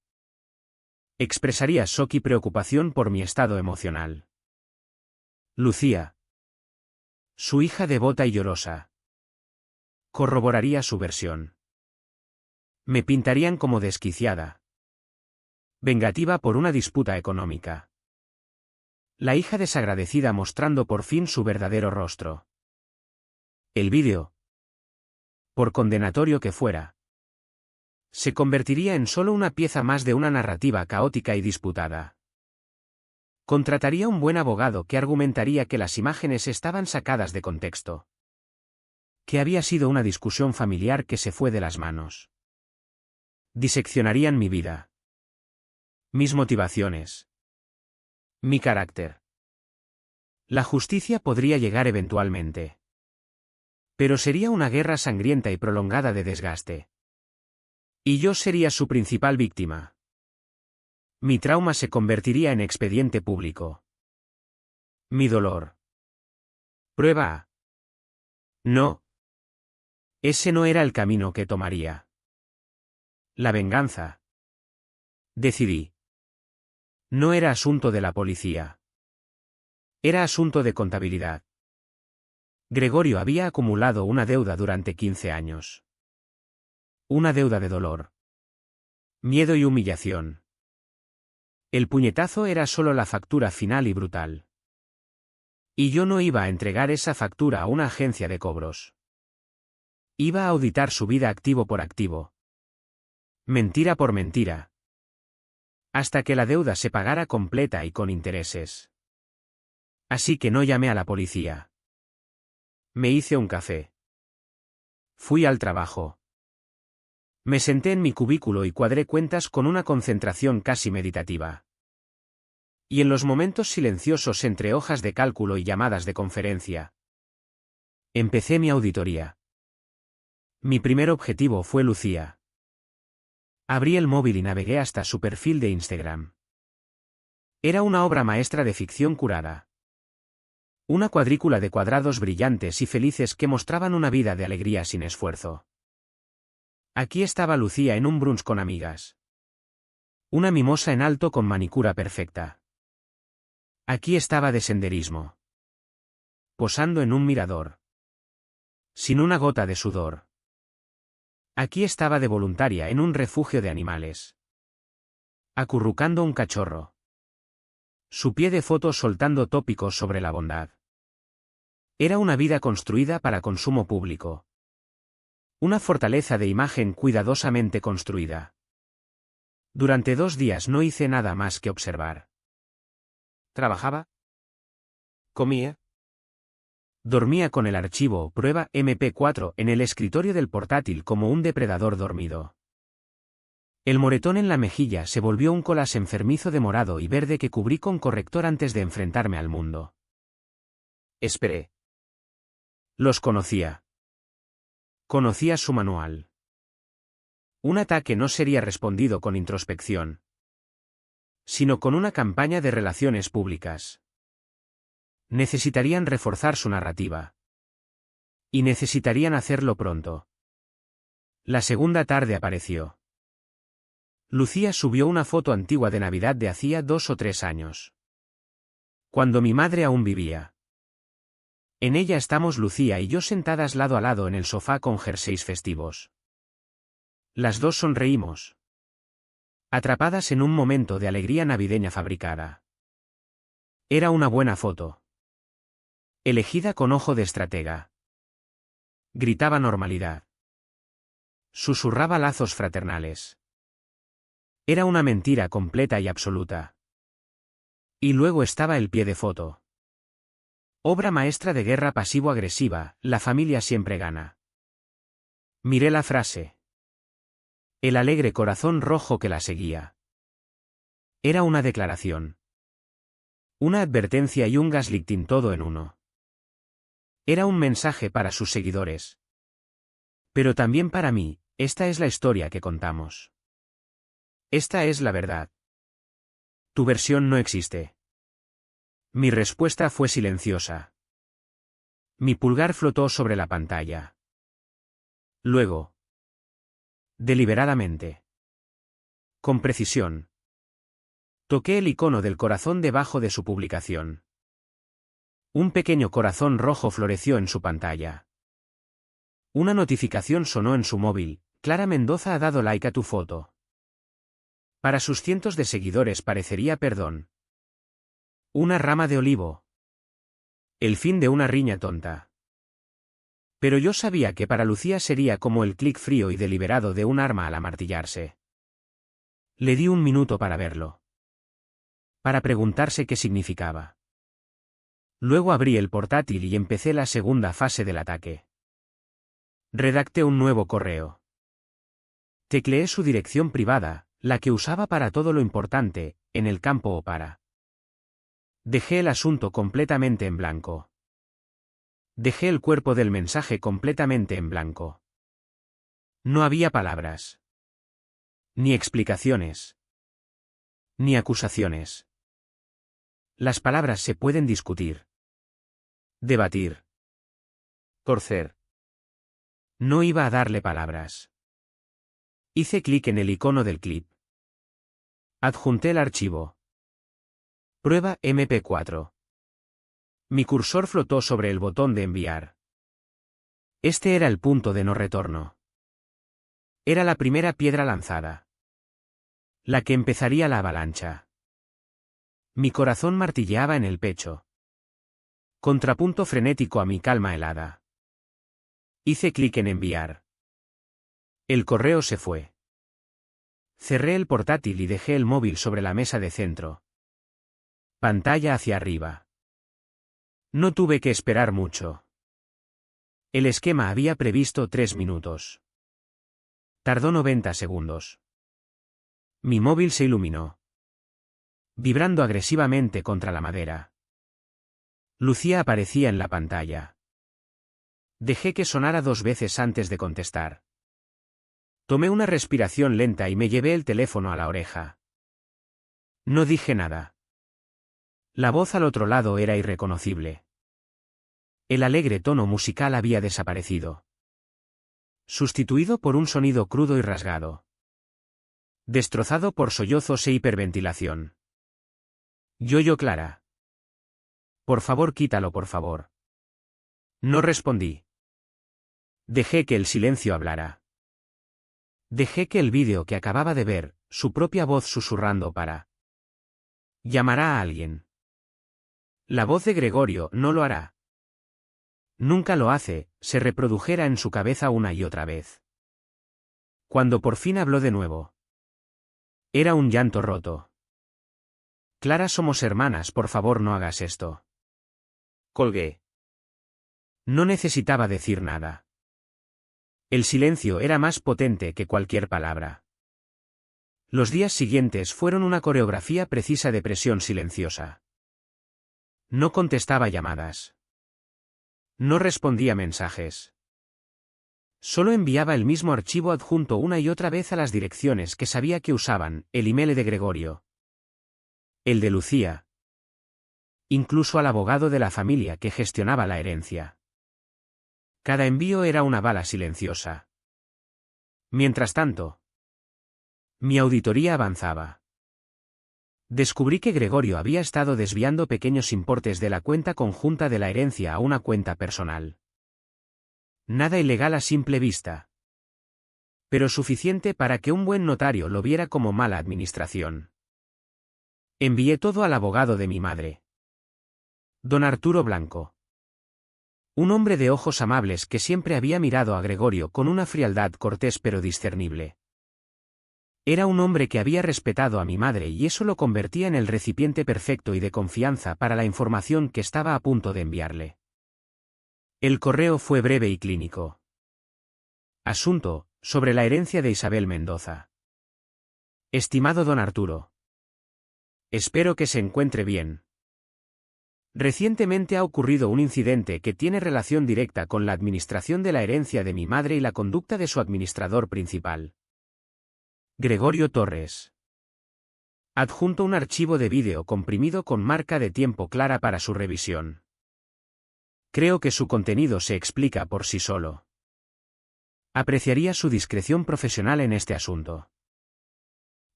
Expresaría shock y preocupación por mi estado emocional. Lucía, su hija devota y llorosa, corroboraría su versión. Me pintarían como desquiciada, vengativa por una disputa económica. La hija desagradecida mostrando por fin su verdadero rostro. El vídeo, por condenatorio que fuera, se convertiría en solo una pieza más de una narrativa caótica y disputada. Contrataría un buen abogado que argumentaría que las imágenes estaban sacadas de contexto. Que había sido una discusión familiar que se fue de las manos. Diseccionarían mi vida. Mis motivaciones. Mi carácter. La justicia podría llegar eventualmente. Pero sería una guerra sangrienta y prolongada de desgaste. Y yo sería su principal víctima. Mi trauma se convertiría en expediente público. Mi dolor. Prueba A. No. Ese no era el camino que tomaría. La venganza. Decidí. No era asunto de la policía. Era asunto de contabilidad. Gregorio había acumulado una deuda durante 15 años. Una deuda de dolor, miedo y humillación. El puñetazo era solo la factura final y brutal. Y yo no iba a entregar esa factura a una agencia de cobros. Iba a auditar su vida activo por activo. Mentira por mentira. Hasta que la deuda se pagara completa y con intereses. Así que no llamé a la policía. Me hice un café. Fui al trabajo. Me senté en mi cubículo y cuadré cuentas con una concentración casi meditativa. Y en los momentos silenciosos entre hojas de cálculo y llamadas de conferencia, empecé mi auditoría. Mi primer objetivo fue Lucía. Abrí el móvil y navegué hasta su perfil de Instagram. Era una obra maestra de ficción curada. Una cuadrícula de cuadrados brillantes y felices que mostraban una vida de alegría sin esfuerzo. Aquí estaba Lucía en un brunch con amigas. Una mimosa en alto con manicura perfecta. Aquí estaba de senderismo. Posando en un mirador. Sin una gota de sudor. Aquí estaba de voluntaria en un refugio de animales. Acurrucando un cachorro. Su pie de foto soltando tópicos sobre la bondad. Era una vida construida para consumo público. Una fortaleza de imagen cuidadosamente construida. Durante 2 días no hice nada más que observar. Trabajaba. Comía. Dormía con el archivo prueba MP4 en el escritorio del portátil como un depredador dormido. El moretón en la mejilla se volvió un collage enfermizo de morado y verde que cubrí con corrector antes de enfrentarme al mundo. Esperé. Los conocía. Conocía su manual. Un ataque no sería respondido con introspección, sino con una campaña de relaciones públicas. Necesitarían reforzar su narrativa. Y necesitarían hacerlo pronto. La segunda tarde apareció. Lucía subió una foto antigua de Navidad de hacía 2 o 3 años. Cuando mi madre aún vivía. En ella estamos Lucía y yo sentadas lado a lado en el sofá con jerseys festivos. Las dos sonreímos. Atrapadas en un momento de alegría navideña fabricada. Era una buena foto. Elegida con ojo de estratega. Gritaba normalidad. Susurraba lazos fraternales. Era una mentira completa y absoluta. Y luego estaba el pie de foto. Obra maestra de guerra pasivo-agresiva, la familia siempre gana. Miré la frase. El alegre corazón rojo que la seguía. Era una declaración. Una advertencia y un gaslighting todo en uno. Era un mensaje para sus seguidores. Pero también para mí, esta es la historia que contamos. Esta es la verdad. Tu versión no existe. Mi respuesta fue silenciosa. Mi pulgar flotó sobre la pantalla. Luego. Deliberadamente. Con precisión. Toqué el icono del corazón debajo de su publicación. Un pequeño corazón rojo floreció en su pantalla. Una notificación sonó en su móvil. Clara Mendoza ha dado like a tu foto. Para sus cientos de seguidores parecería perdón. Una rama de olivo. El fin de una riña tonta. Pero yo sabía que para Lucía sería como el clic frío y deliberado de un arma al amartillarse. Le di un minuto para verlo. Para preguntarse qué significaba. Luego abrí el portátil y empecé la segunda fase del ataque. Redacté un nuevo correo. Tecleé su dirección privada, la que usaba para todo lo importante, en el campo o para. Dejé el asunto completamente en blanco. Dejé el cuerpo del mensaje completamente en blanco. No había palabras. Ni explicaciones. Ni acusaciones. Las palabras se pueden discutir. Debatir. Torcer. No iba a darle palabras. Hice clic en el icono del clip. Adjunté el archivo. Prueba MP4. Mi cursor flotó sobre el botón de enviar. Este era el punto de no retorno. Era la primera piedra lanzada. La que empezaría la avalancha. Mi corazón martilleaba en el pecho. Contrapunto frenético a mi calma helada. Hice clic en enviar. El correo se fue. Cerré el portátil y dejé el móvil sobre la mesa de centro. Pantalla hacia arriba. No tuve que esperar mucho. El esquema había previsto 3 minutos. Tardó 90 segundos. Mi móvil se iluminó. Vibrando agresivamente contra la madera. Lucía aparecía en la pantalla. Dejé que sonara 2 veces antes de contestar. Tomé una respiración lenta y me llevé el teléfono a la oreja. No dije nada. La voz al otro lado era irreconocible. El alegre tono musical había desaparecido. Sustituido por un sonido crudo y rasgado. Destrozado por sollozos e hiperventilación. Yo Clara. Por favor, quítalo, por favor. No respondí. Dejé que el silencio hablara. Dejé que el vídeo que acababa de ver, su propia voz susurrando para. Llamará a alguien. La voz de Gregorio no lo hará. Nunca lo hace, se reprodujera en su cabeza una y otra vez. Cuando por fin habló de nuevo. Era un llanto roto. Clara, somos hermanas, por favor no hagas esto. Colgué. No necesitaba decir nada. El silencio era más potente que cualquier palabra. Los días siguientes fueron una coreografía precisa de presión silenciosa. No contestaba llamadas. No respondía mensajes. Solo enviaba el mismo archivo adjunto una y otra vez a las direcciones que sabía que usaban, el email de Gregorio, el de Lucía, incluso al abogado de la familia que gestionaba la herencia. Cada envío era una bala silenciosa. Mientras tanto, mi auditoría avanzaba. Descubrí que Gregorio había estado desviando pequeños importes de la cuenta conjunta de la herencia a una cuenta personal. Nada ilegal a simple vista, pero suficiente para que un buen notario lo viera como mala administración. Envié todo al abogado de mi madre, don Arturo Blanco. Un hombre de ojos amables que siempre había mirado a Gregorio con una frialdad cortés pero discernible. Era un hombre que había respetado a mi madre y eso lo convertía en el recipiente perfecto y de confianza para la información que estaba a punto de enviarle. El correo fue breve y clínico. Asunto, sobre la herencia de Isabel Mendoza. Estimado don Arturo. Espero que se encuentre bien. Recientemente ha ocurrido un incidente que tiene relación directa con la administración de la herencia de mi madre y la conducta de su administrador principal, Gregorio Torres. Adjunto un archivo de vídeo comprimido con marca de tiempo clara para su revisión. Creo que su contenido se explica por sí solo. Apreciaría su discreción profesional en este asunto.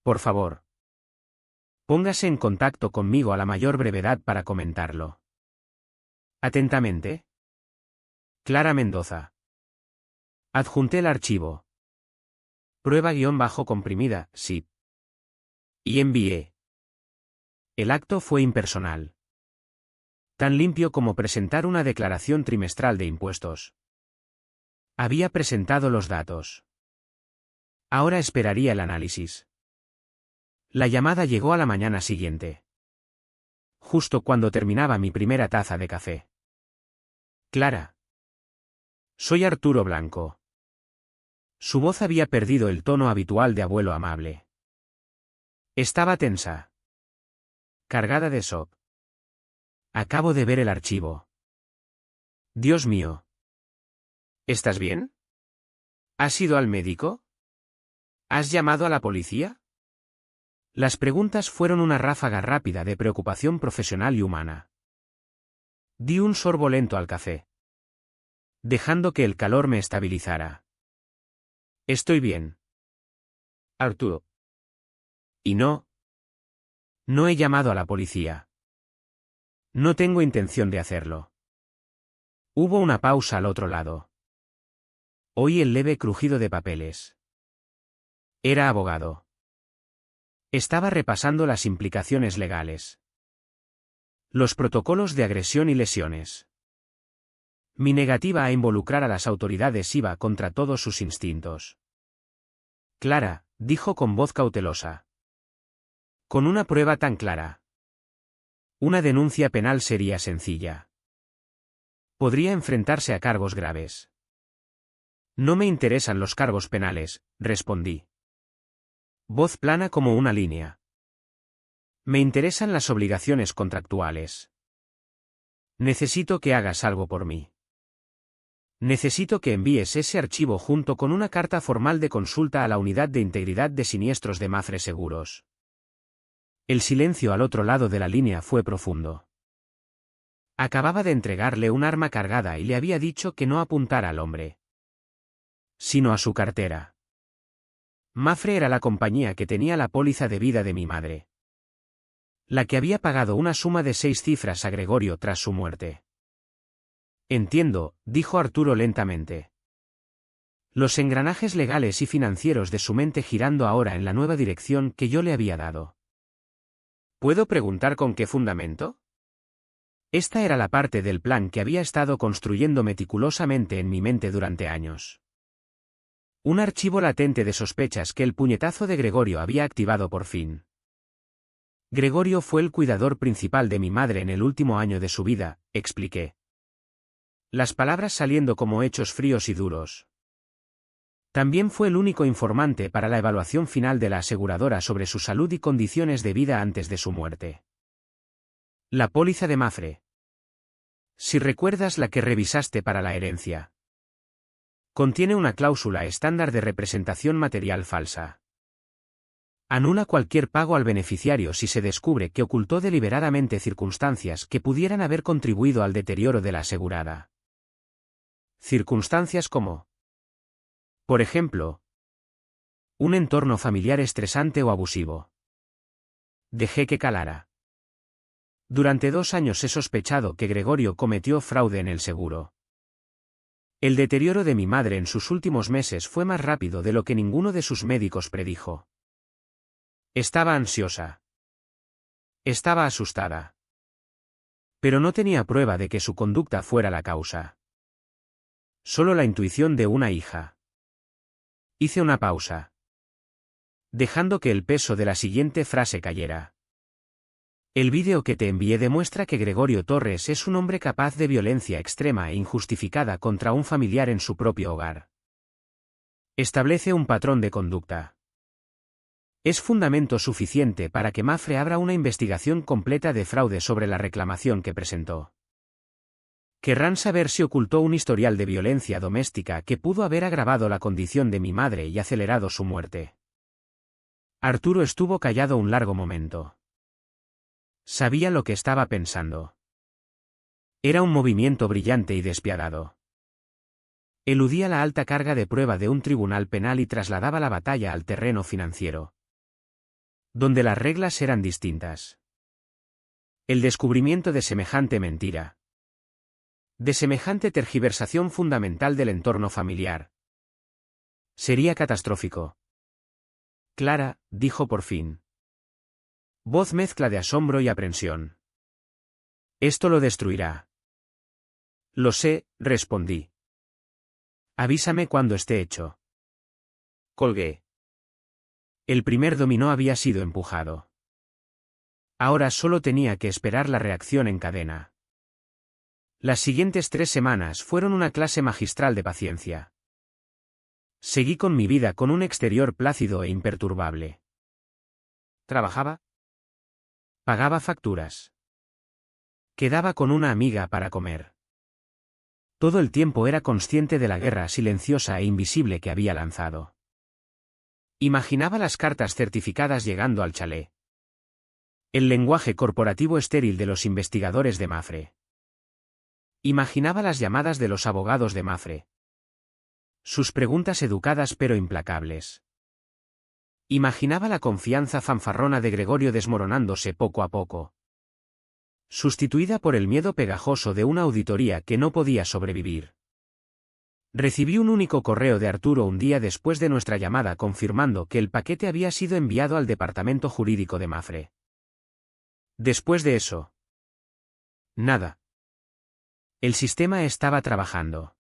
Por favor, póngase en contacto conmigo a la mayor brevedad para comentarlo. Atentamente, Clara Mendoza. Adjunté el archivo. Prueba-comprimida, sí. Y envié. El acto fue impersonal. Tan limpio como presentar una declaración trimestral de impuestos. Había presentado los datos. Ahora esperaría el análisis. La llamada llegó a la mañana siguiente. Justo cuando terminaba mi primera taza de café. Clara. Soy Arturo Blanco. Su voz había perdido el tono habitual de abuelo amable. Estaba tensa. Cargada de shock. Acabo de ver el archivo. Dios mío. ¿Estás bien? ¿Has ido al médico? ¿Has llamado a la policía? Las preguntas fueron una ráfaga rápida de preocupación profesional y humana. Di un sorbo lento al café, dejando que el calor me estabilizara. Estoy bien, Arturo. Y no he llamado a la policía. No tengo intención de hacerlo. Hubo una pausa al otro lado. Oí el leve crujido de papeles. Era abogado. Estaba repasando las implicaciones legales. Los protocolos de agresión y lesiones. Mi negativa a involucrar a las autoridades iba contra todos sus instintos. Clara, dijo con voz cautelosa. Con una prueba tan clara. Una denuncia penal sería sencilla. Podría enfrentarse a cargos graves. No me interesan los cargos penales, respondí. Voz plana como una línea. Me interesan las obligaciones contractuales. Necesito que hagas algo por mí. Necesito que envíes ese archivo junto con una carta formal de consulta a la Unidad de Integridad de Siniestros de Mafre Seguros. El silencio al otro lado de la línea fue profundo. Acababa de entregarle un arma cargada y le había dicho que no apuntara al hombre, sino a su cartera. Mafre era la compañía que tenía la póliza de vida de mi madre, la que había pagado una suma de 6 cifras a Gregorio tras su muerte. Entiendo, dijo Arturo lentamente. Los engranajes legales y financieros de su mente girando ahora en la nueva dirección que yo le había dado. ¿Puedo preguntar con qué fundamento? Esta era la parte del plan que había estado construyendo meticulosamente en mi mente durante años. Un archivo latente de sospechas que el puñetazo de Gregorio había activado por fin. Gregorio fue el cuidador principal de mi madre en el último año de su vida, expliqué. Las palabras saliendo como hechos fríos y duros. También fue el único informante para la evaluación final de la aseguradora sobre su salud y condiciones de vida antes de su muerte. La póliza de Mafre. Si recuerdas la que revisaste para la herencia. Contiene una cláusula estándar de representación material falsa. Anula cualquier pago al beneficiario si se descubre que ocultó deliberadamente circunstancias que pudieran haber contribuido al deterioro de la asegurada. Circunstancias como, por ejemplo, un entorno familiar estresante o abusivo. Dejé que calara. Durante 2 años he sospechado que Gregorio cometió fraude en el seguro. El deterioro de mi madre en sus últimos meses fue más rápido de lo que ninguno de sus médicos predijo. Estaba ansiosa. Estaba asustada. Pero no tenía prueba de que su conducta fuera la causa. Solo la intuición de una hija. Hice una pausa, dejando que el peso de la siguiente frase cayera. El vídeo que te envié demuestra que Gregorio Torres es un hombre capaz de violencia extrema e injustificada contra un familiar en su propio hogar. Establece un patrón de conducta. Es fundamento suficiente para que Mapfre abra una investigación completa de fraude sobre la reclamación que presentó. Querrán saber si ocultó un historial de violencia doméstica que pudo haber agravado la condición de mi madre y acelerado su muerte. Arturo estuvo callado un largo momento. Sabía lo que estaba pensando. Era un movimiento brillante y despiadado. Eludía la alta carga de prueba de un tribunal penal y trasladaba la batalla al terreno financiero, donde las reglas eran distintas. El descubrimiento de semejante mentira, de semejante tergiversación fundamental del entorno familiar, sería catastrófico. Clara, dijo por fin. Voz mezcla de asombro y aprensión. Esto lo destruirá. Lo sé, respondí. Avísame cuando esté hecho. Colgué. El primer dominó había sido empujado. Ahora solo tenía que esperar la reacción en cadena. Las siguientes 3 semanas fueron una clase magistral de paciencia. Seguí con mi vida con un exterior plácido e imperturbable. Trabajaba. Pagaba facturas. Quedaba con una amiga para comer. Todo el tiempo era consciente de la guerra silenciosa e invisible que había lanzado. Imaginaba las cartas certificadas llegando al chalet. El lenguaje corporativo estéril de los investigadores de Mapfre. Imaginaba las llamadas de los abogados de Mapfre. Sus preguntas educadas pero implacables. Imaginaba la confianza fanfarrona de Gregorio desmoronándose poco a poco, sustituida por el miedo pegajoso de una auditoría que no podía sobrevivir. Recibí un único correo de Arturo un día después de nuestra llamada confirmando que el paquete había sido enviado al departamento jurídico de Mapfre. Después de eso, nada. El sistema estaba trabajando.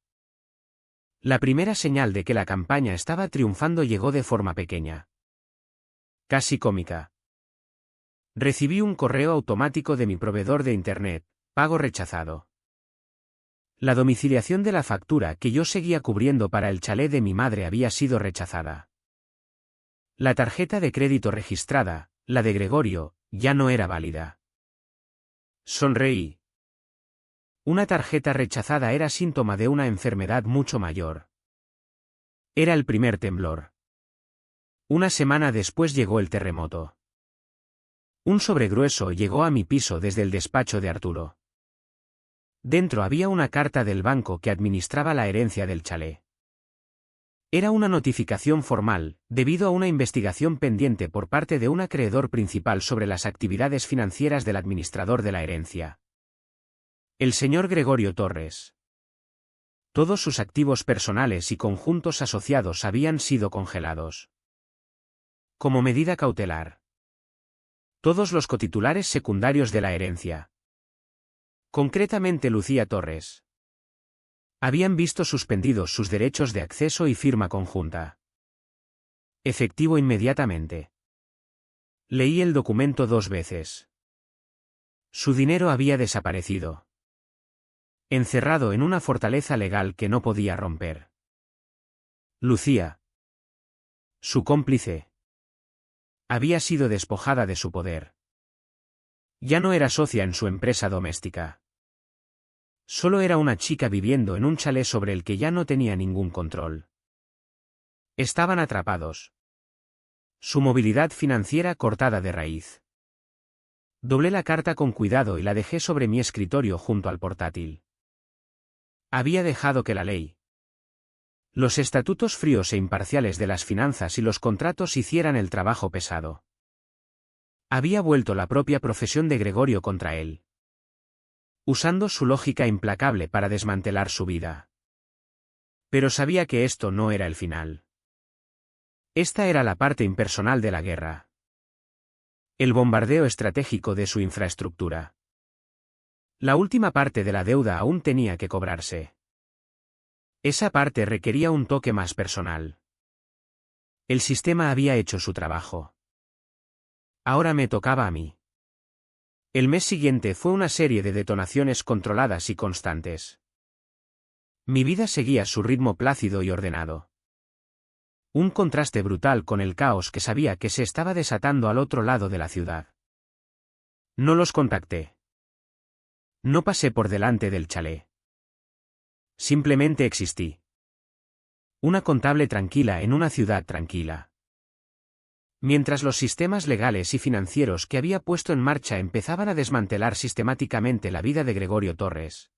La primera señal de que la campaña estaba triunfando llegó de forma pequeña, casi cómica. Recibí un correo automático de mi proveedor de Internet, pago rechazado. La domiciliación de la factura que yo seguía cubriendo para el chalet de mi madre había sido rechazada. La tarjeta de crédito registrada, la de Gregorio, ya no era válida. Sonreí. Una tarjeta rechazada era síntoma de una enfermedad mucho mayor. Era el primer temblor. Una semana después llegó el terremoto. Un sobre grueso llegó a mi piso desde el despacho de Arturo. Dentro había una carta del banco que administraba la herencia del chalet. Era una notificación formal, debido a una investigación pendiente por parte de un acreedor principal sobre las actividades financieras del administrador de la herencia, el señor Gregorio Torres. Todos sus activos personales y conjuntos asociados habían sido congelados. Como medida cautelar. Todos los cotitulares secundarios de la herencia, concretamente Lucía Torres, habían visto suspendidos sus derechos de acceso y firma conjunta. Efectivo inmediatamente. Leí el documento 2 veces. Su dinero había desaparecido, encerrado en una fortaleza legal que no podía romper. Lucía, su cómplice, había sido despojada de su poder. Ya no era socia en su empresa doméstica. Solo era una chica viviendo en un chalet sobre el que ya no tenía ningún control. Estaban atrapados. Su movilidad financiera cortada de raíz. Doblé la carta con cuidado y la dejé sobre mi escritorio junto al portátil. Había dejado que la ley, los estatutos fríos e imparciales de las finanzas y los contratos hicieran el trabajo pesado. Había vuelto la propia profesión de Gregorio contra él, usando su lógica implacable para desmantelar su vida. Pero sabía que esto no era el final. Esta era la parte impersonal de la guerra. El bombardeo estratégico de su infraestructura. La última parte de la deuda aún tenía que cobrarse. Esa parte requería un toque más personal. El sistema había hecho su trabajo. Ahora me tocaba a mí. El mes siguiente fue una serie de detonaciones controladas y constantes. Mi vida seguía su ritmo plácido y ordenado. Un contraste brutal con el caos que sabía que se estaba desatando al otro lado de la ciudad. No los contacté. No pasé por delante del chalet. Simplemente existí. Una contable tranquila en una ciudad tranquila. Mientras los sistemas legales y financieros que había puesto en marcha empezaban a desmantelar sistemáticamente la vida de Gregorio Torres.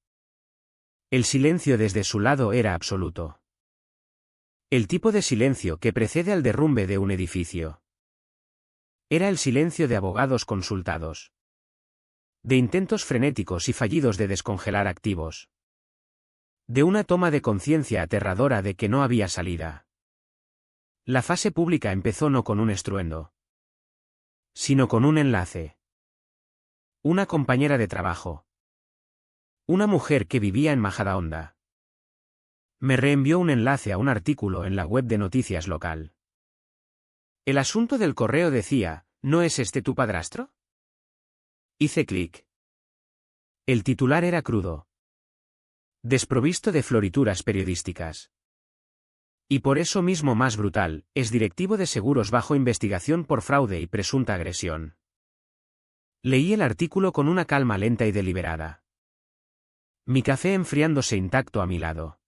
El silencio desde su lado era absoluto. El tipo de silencio que precede al derrumbe de un edificio. Era el silencio de abogados consultados. De intentos frenéticos y fallidos de descongelar activos. De una toma de conciencia aterradora de que no había salida. La fase pública empezó no con un estruendo, sino con un enlace. Una compañera de trabajo. Una mujer que vivía en Majadahonda. Me reenvió un enlace a un artículo en la web de noticias local. El asunto del correo decía, ¿no es este tu padrastro? Hice clic. El titular era crudo. Desprovisto de florituras periodísticas. Y por eso mismo más brutal, es directivo de seguros bajo investigación por fraude y presunta agresión. Leí el artículo con una calma lenta y deliberada. Mi café enfriándose intacto a mi lado.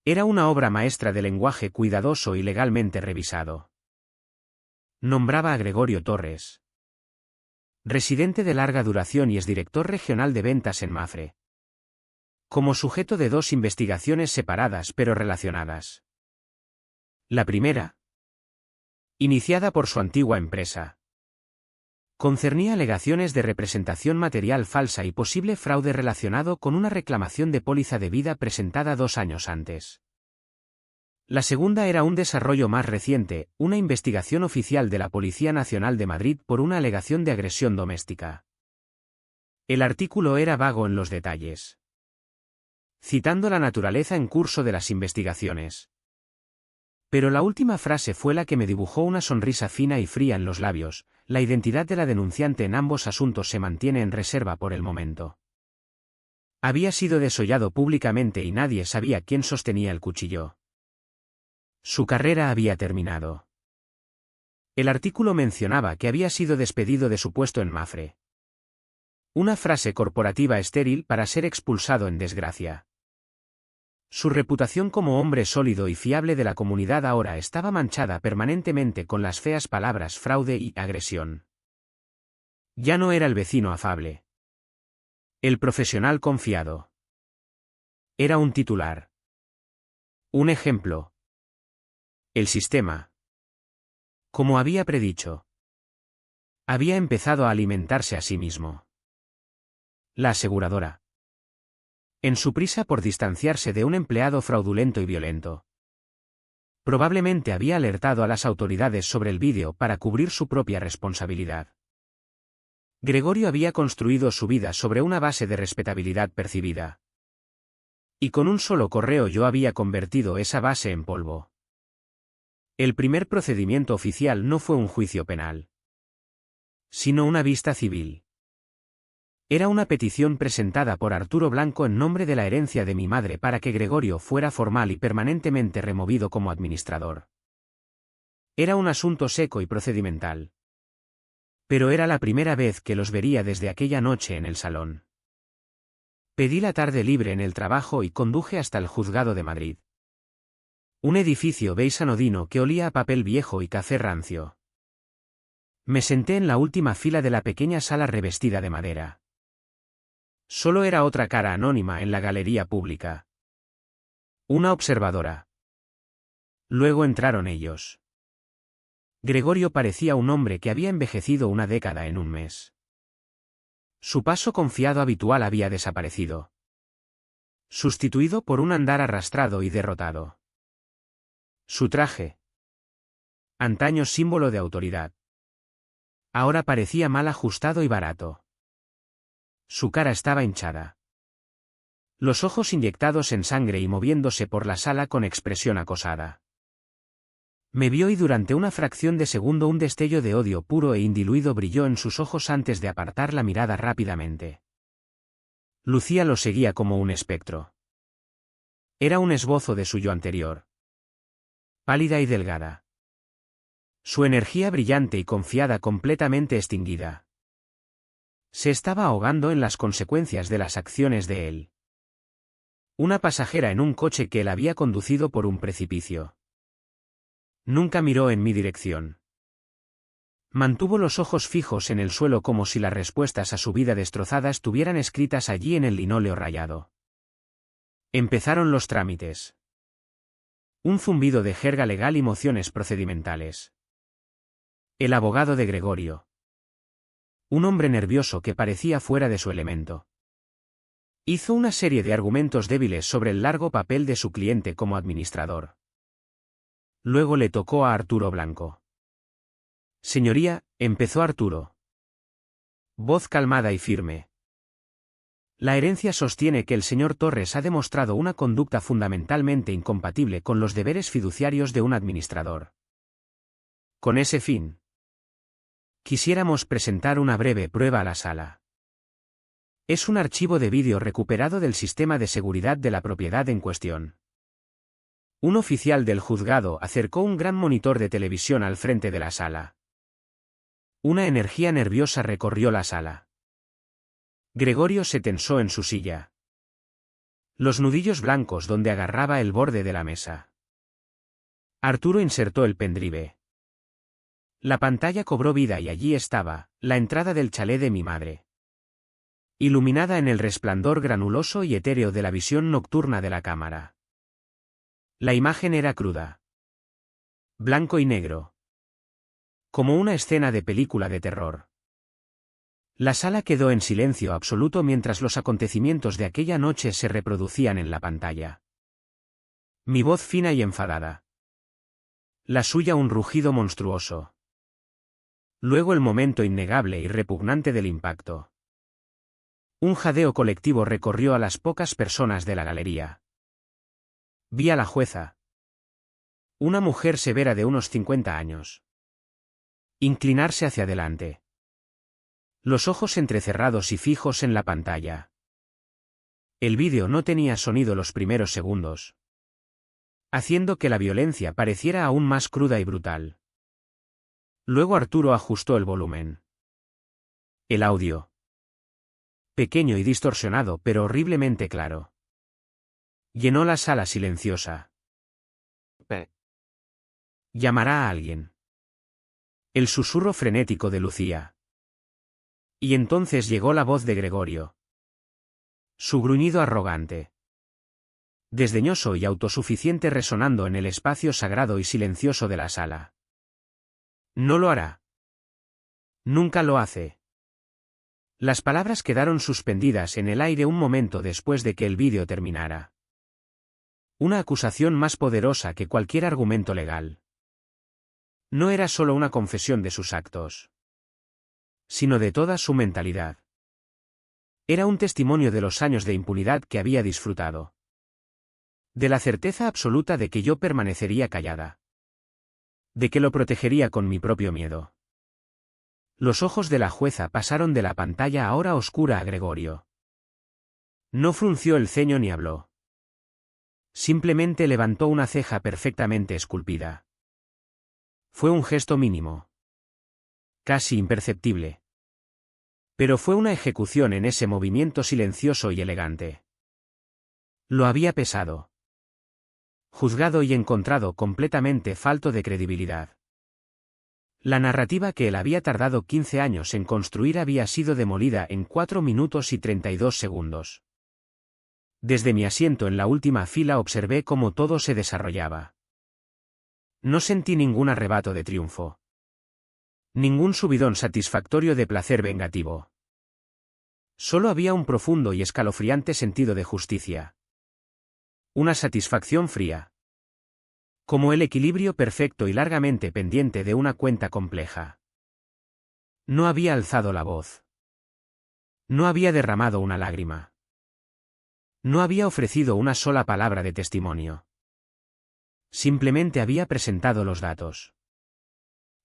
Era una obra maestra de lenguaje cuidadoso y legalmente revisado. Nombraba a Gregorio Torres. Residente de larga duración y exdirector regional de ventas en Mafre. Como sujeto de dos investigaciones separadas pero relacionadas. La primera, iniciada por su antigua empresa, concernía alegaciones de representación material falsa y posible fraude relacionado con una reclamación de póliza de vida presentada 2 años antes. La segunda era un desarrollo más reciente, una investigación oficial de la Policía Nacional de Madrid por una alegación de agresión doméstica. El artículo era vago en los detalles, citando la naturaleza en curso de las investigaciones. Pero la última frase fue la que me dibujó una sonrisa fina y fría en los labios. La identidad de la denunciante en ambos asuntos se mantiene en reserva por el momento. Había sido desollado públicamente y nadie sabía quién sostenía el cuchillo. Su carrera había terminado. El artículo mencionaba que había sido despedido de su puesto en Mafre. Una frase corporativa estéril para ser expulsado en desgracia. Su reputación como hombre sólido y fiable de la comunidad ahora estaba manchada permanentemente con las feas palabras fraude y agresión. Ya no era el vecino afable. El profesional confiado. Era un titular. Un ejemplo. El sistema. Como había predicho. Había empezado a alimentarse a sí mismo. La aseguradora. En su prisa por distanciarse de un empleado fraudulento y violento. Probablemente había alertado a las autoridades sobre el vídeo para cubrir su propia responsabilidad. Gregorio había construido su vida sobre una base de respetabilidad percibida. Y con un solo correo yo había convertido esa base en polvo. El primer procedimiento oficial no fue un juicio penal, sino una vista civil. Era una petición presentada por Arturo Blanco en nombre de la herencia de mi madre para que Gregorio fuera formal y permanentemente removido como administrador. Era un asunto seco y procedimental. Pero era la primera vez que los vería desde aquella noche en el salón. Pedí la tarde libre en el trabajo y conduje hasta el juzgado de Madrid. Un edificio beige anodino que olía a papel viejo y café rancio. Me senté en la última fila de la pequeña sala revestida de madera. Solo era otra cara anónima en la galería pública. Una observadora. Luego entraron ellos. Gregorio parecía un hombre que había envejecido una década en un mes. Su paso confiado habitual había desaparecido, sustituido por un andar arrastrado y derrotado. Su traje, antaño símbolo de autoridad, ahora parecía mal ajustado y barato. Su cara estaba hinchada. Los ojos inyectados en sangre y moviéndose por la sala con expresión acosada. Me vio y durante una fracción de segundo un destello de odio puro e indiluido brilló en sus ojos antes de apartar la mirada rápidamente. Lucía lo seguía como un espectro. Era un esbozo de su yo anterior. Pálida y delgada. Su energía brillante y confiada completamente extinguida. Se estaba ahogando en las consecuencias de las acciones de él. Una pasajera en un coche que él había conducido por un precipicio. Nunca miró en mi dirección. Mantuvo los ojos fijos en el suelo como si las respuestas a su vida destrozada estuvieran escritas allí en el linóleo rayado. Empezaron los trámites. Un zumbido de jerga legal y mociones procedimentales. El abogado de Gregorio. Un hombre nervioso que parecía fuera de su elemento. Hizo una serie de argumentos débiles sobre el largo papel de su cliente como administrador. Luego le tocó a Arturo Blanco. Señoría, empezó Arturo. Voz calmada y firme. La herencia sostiene que el señor Torres ha demostrado una conducta fundamentalmente incompatible con los deberes fiduciarios de un administrador. Con ese fin, quisiéramos presentar una breve prueba a la sala. Es un archivo de vídeo recuperado del sistema de seguridad de la propiedad en cuestión. Un oficial del juzgado acercó un gran monitor de televisión al frente de la sala. Una energía nerviosa recorrió la sala. Gregorio se tensó en su silla. Los nudillos blancos donde agarraba el borde de la mesa. Arturo insertó el pendrive. La pantalla cobró vida y allí estaba, la entrada del chalet de mi madre. Iluminada en el resplandor granuloso y etéreo de la visión nocturna de la cámara. La imagen era cruda. Blanco y negro. Como una escena de película de terror. La sala quedó en silencio absoluto mientras los acontecimientos de aquella noche se reproducían en la pantalla. Mi voz fina y enfadada. La suya un rugido monstruoso. Luego el momento innegable y repugnante del impacto. Un jadeo colectivo recorrió a las pocas personas de la galería. Vi a la jueza. Una mujer severa de unos 50 años. Inclinarse hacia adelante. Los ojos entrecerrados y fijos en la pantalla. El vídeo no tenía sonido los primeros segundos, haciendo que la violencia pareciera aún más cruda y brutal. Luego Arturo ajustó el volumen. El audio. Pequeño y distorsionado pero horriblemente claro. Llenó la sala silenciosa. Llamará a alguien. El susurro frenético de Lucía. Y entonces llegó la voz de Gregorio. Su gruñido arrogante. Desdeñoso y autosuficiente resonando en el espacio sagrado y silencioso de la sala. No lo hará. Nunca lo hace. Las palabras quedaron suspendidas en el aire un momento después de que el vídeo terminara. Una acusación más poderosa que cualquier argumento legal. No era solo una confesión de sus actos, sino de toda su mentalidad. Era un testimonio de los años de impunidad que había disfrutado. De la certeza absoluta de que yo permanecería callada. De que lo protegería con mi propio miedo. Los ojos de la jueza pasaron de la pantalla ahora oscura a Gregorio. No frunció el ceño ni habló. Simplemente levantó una ceja perfectamente esculpida. Fue un gesto mínimo. Casi imperceptible. Pero fue una ejecución en ese movimiento silencioso y elegante. Lo había pesado. Juzgado y encontrado completamente falto de credibilidad. La narrativa que él había tardado 15 años en construir había sido demolida en 4 minutos y 32 segundos. Desde mi asiento en la última fila observé cómo todo se desarrollaba. No sentí ningún arrebato de triunfo. Ningún subidón satisfactorio de placer vengativo. Solo había un profundo y escalofriante sentido de justicia. Una satisfacción fría. Como el equilibrio perfecto y largamente pendiente de una cuenta compleja. No había alzado la voz. No había derramado una lágrima. No había ofrecido una sola palabra de testimonio. Simplemente había presentado los datos.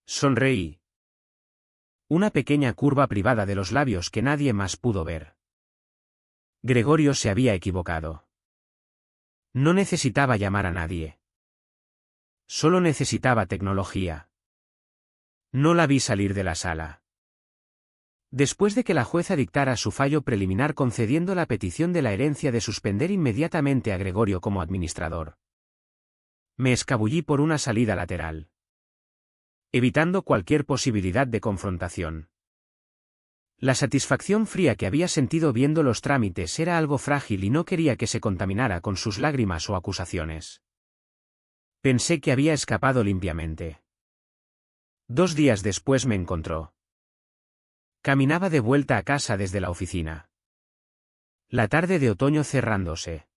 Sonreí. Una pequeña curva privada de los labios que nadie más pudo ver. Gregorio se había equivocado. No necesitaba llamar a nadie. Solo necesitaba tecnología. No la vi salir de la sala. Después de que la jueza dictara su fallo preliminar concediendo la petición de la herencia de suspender inmediatamente a Gregorio como administrador, me escabullí por una salida lateral, evitando cualquier posibilidad de confrontación. La satisfacción fría que había sentido viendo los trámites era algo frágil y no quería que se contaminara con sus lágrimas o acusaciones. Pensé que había escapado limpiamente. 2 días después me encontró. Caminaba de vuelta a casa desde la oficina. La tarde de otoño cerrándose.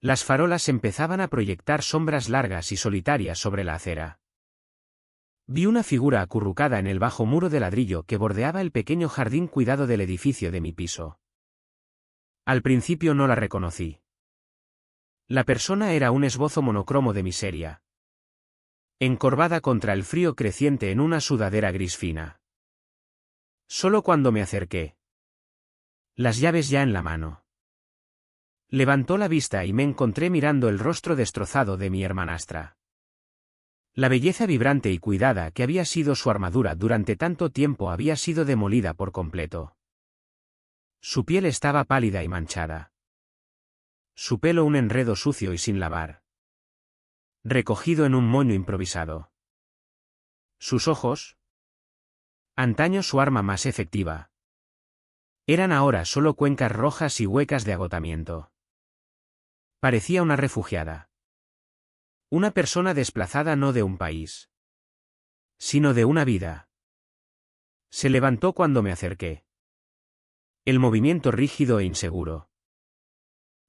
Las farolas empezaban a proyectar sombras largas y solitarias sobre la acera. Vi una figura acurrucada en el bajo muro de ladrillo que bordeaba el pequeño jardín cuidado del edificio de mi piso. Al principio no la reconocí. La persona era un esbozo monocromo de miseria. Encorvada contra el frío creciente en una sudadera gris fina. Solo cuando me acerqué. Las llaves ya en la mano. Levantó la vista y me encontré mirando el rostro destrozado de mi hermanastra. La belleza vibrante y cuidada que había sido su armadura durante tanto tiempo había sido demolida por completo. Su piel estaba pálida y manchada. Su pelo un enredo sucio y sin lavar. Recogido en un moño improvisado. Sus ojos. Antaño su arma más efectiva. Eran ahora solo cuencas rojas y huecas de agotamiento. Parecía una refugiada. Una persona desplazada no de un país, sino de una vida. Se levantó cuando me acerqué. El movimiento rígido e inseguro.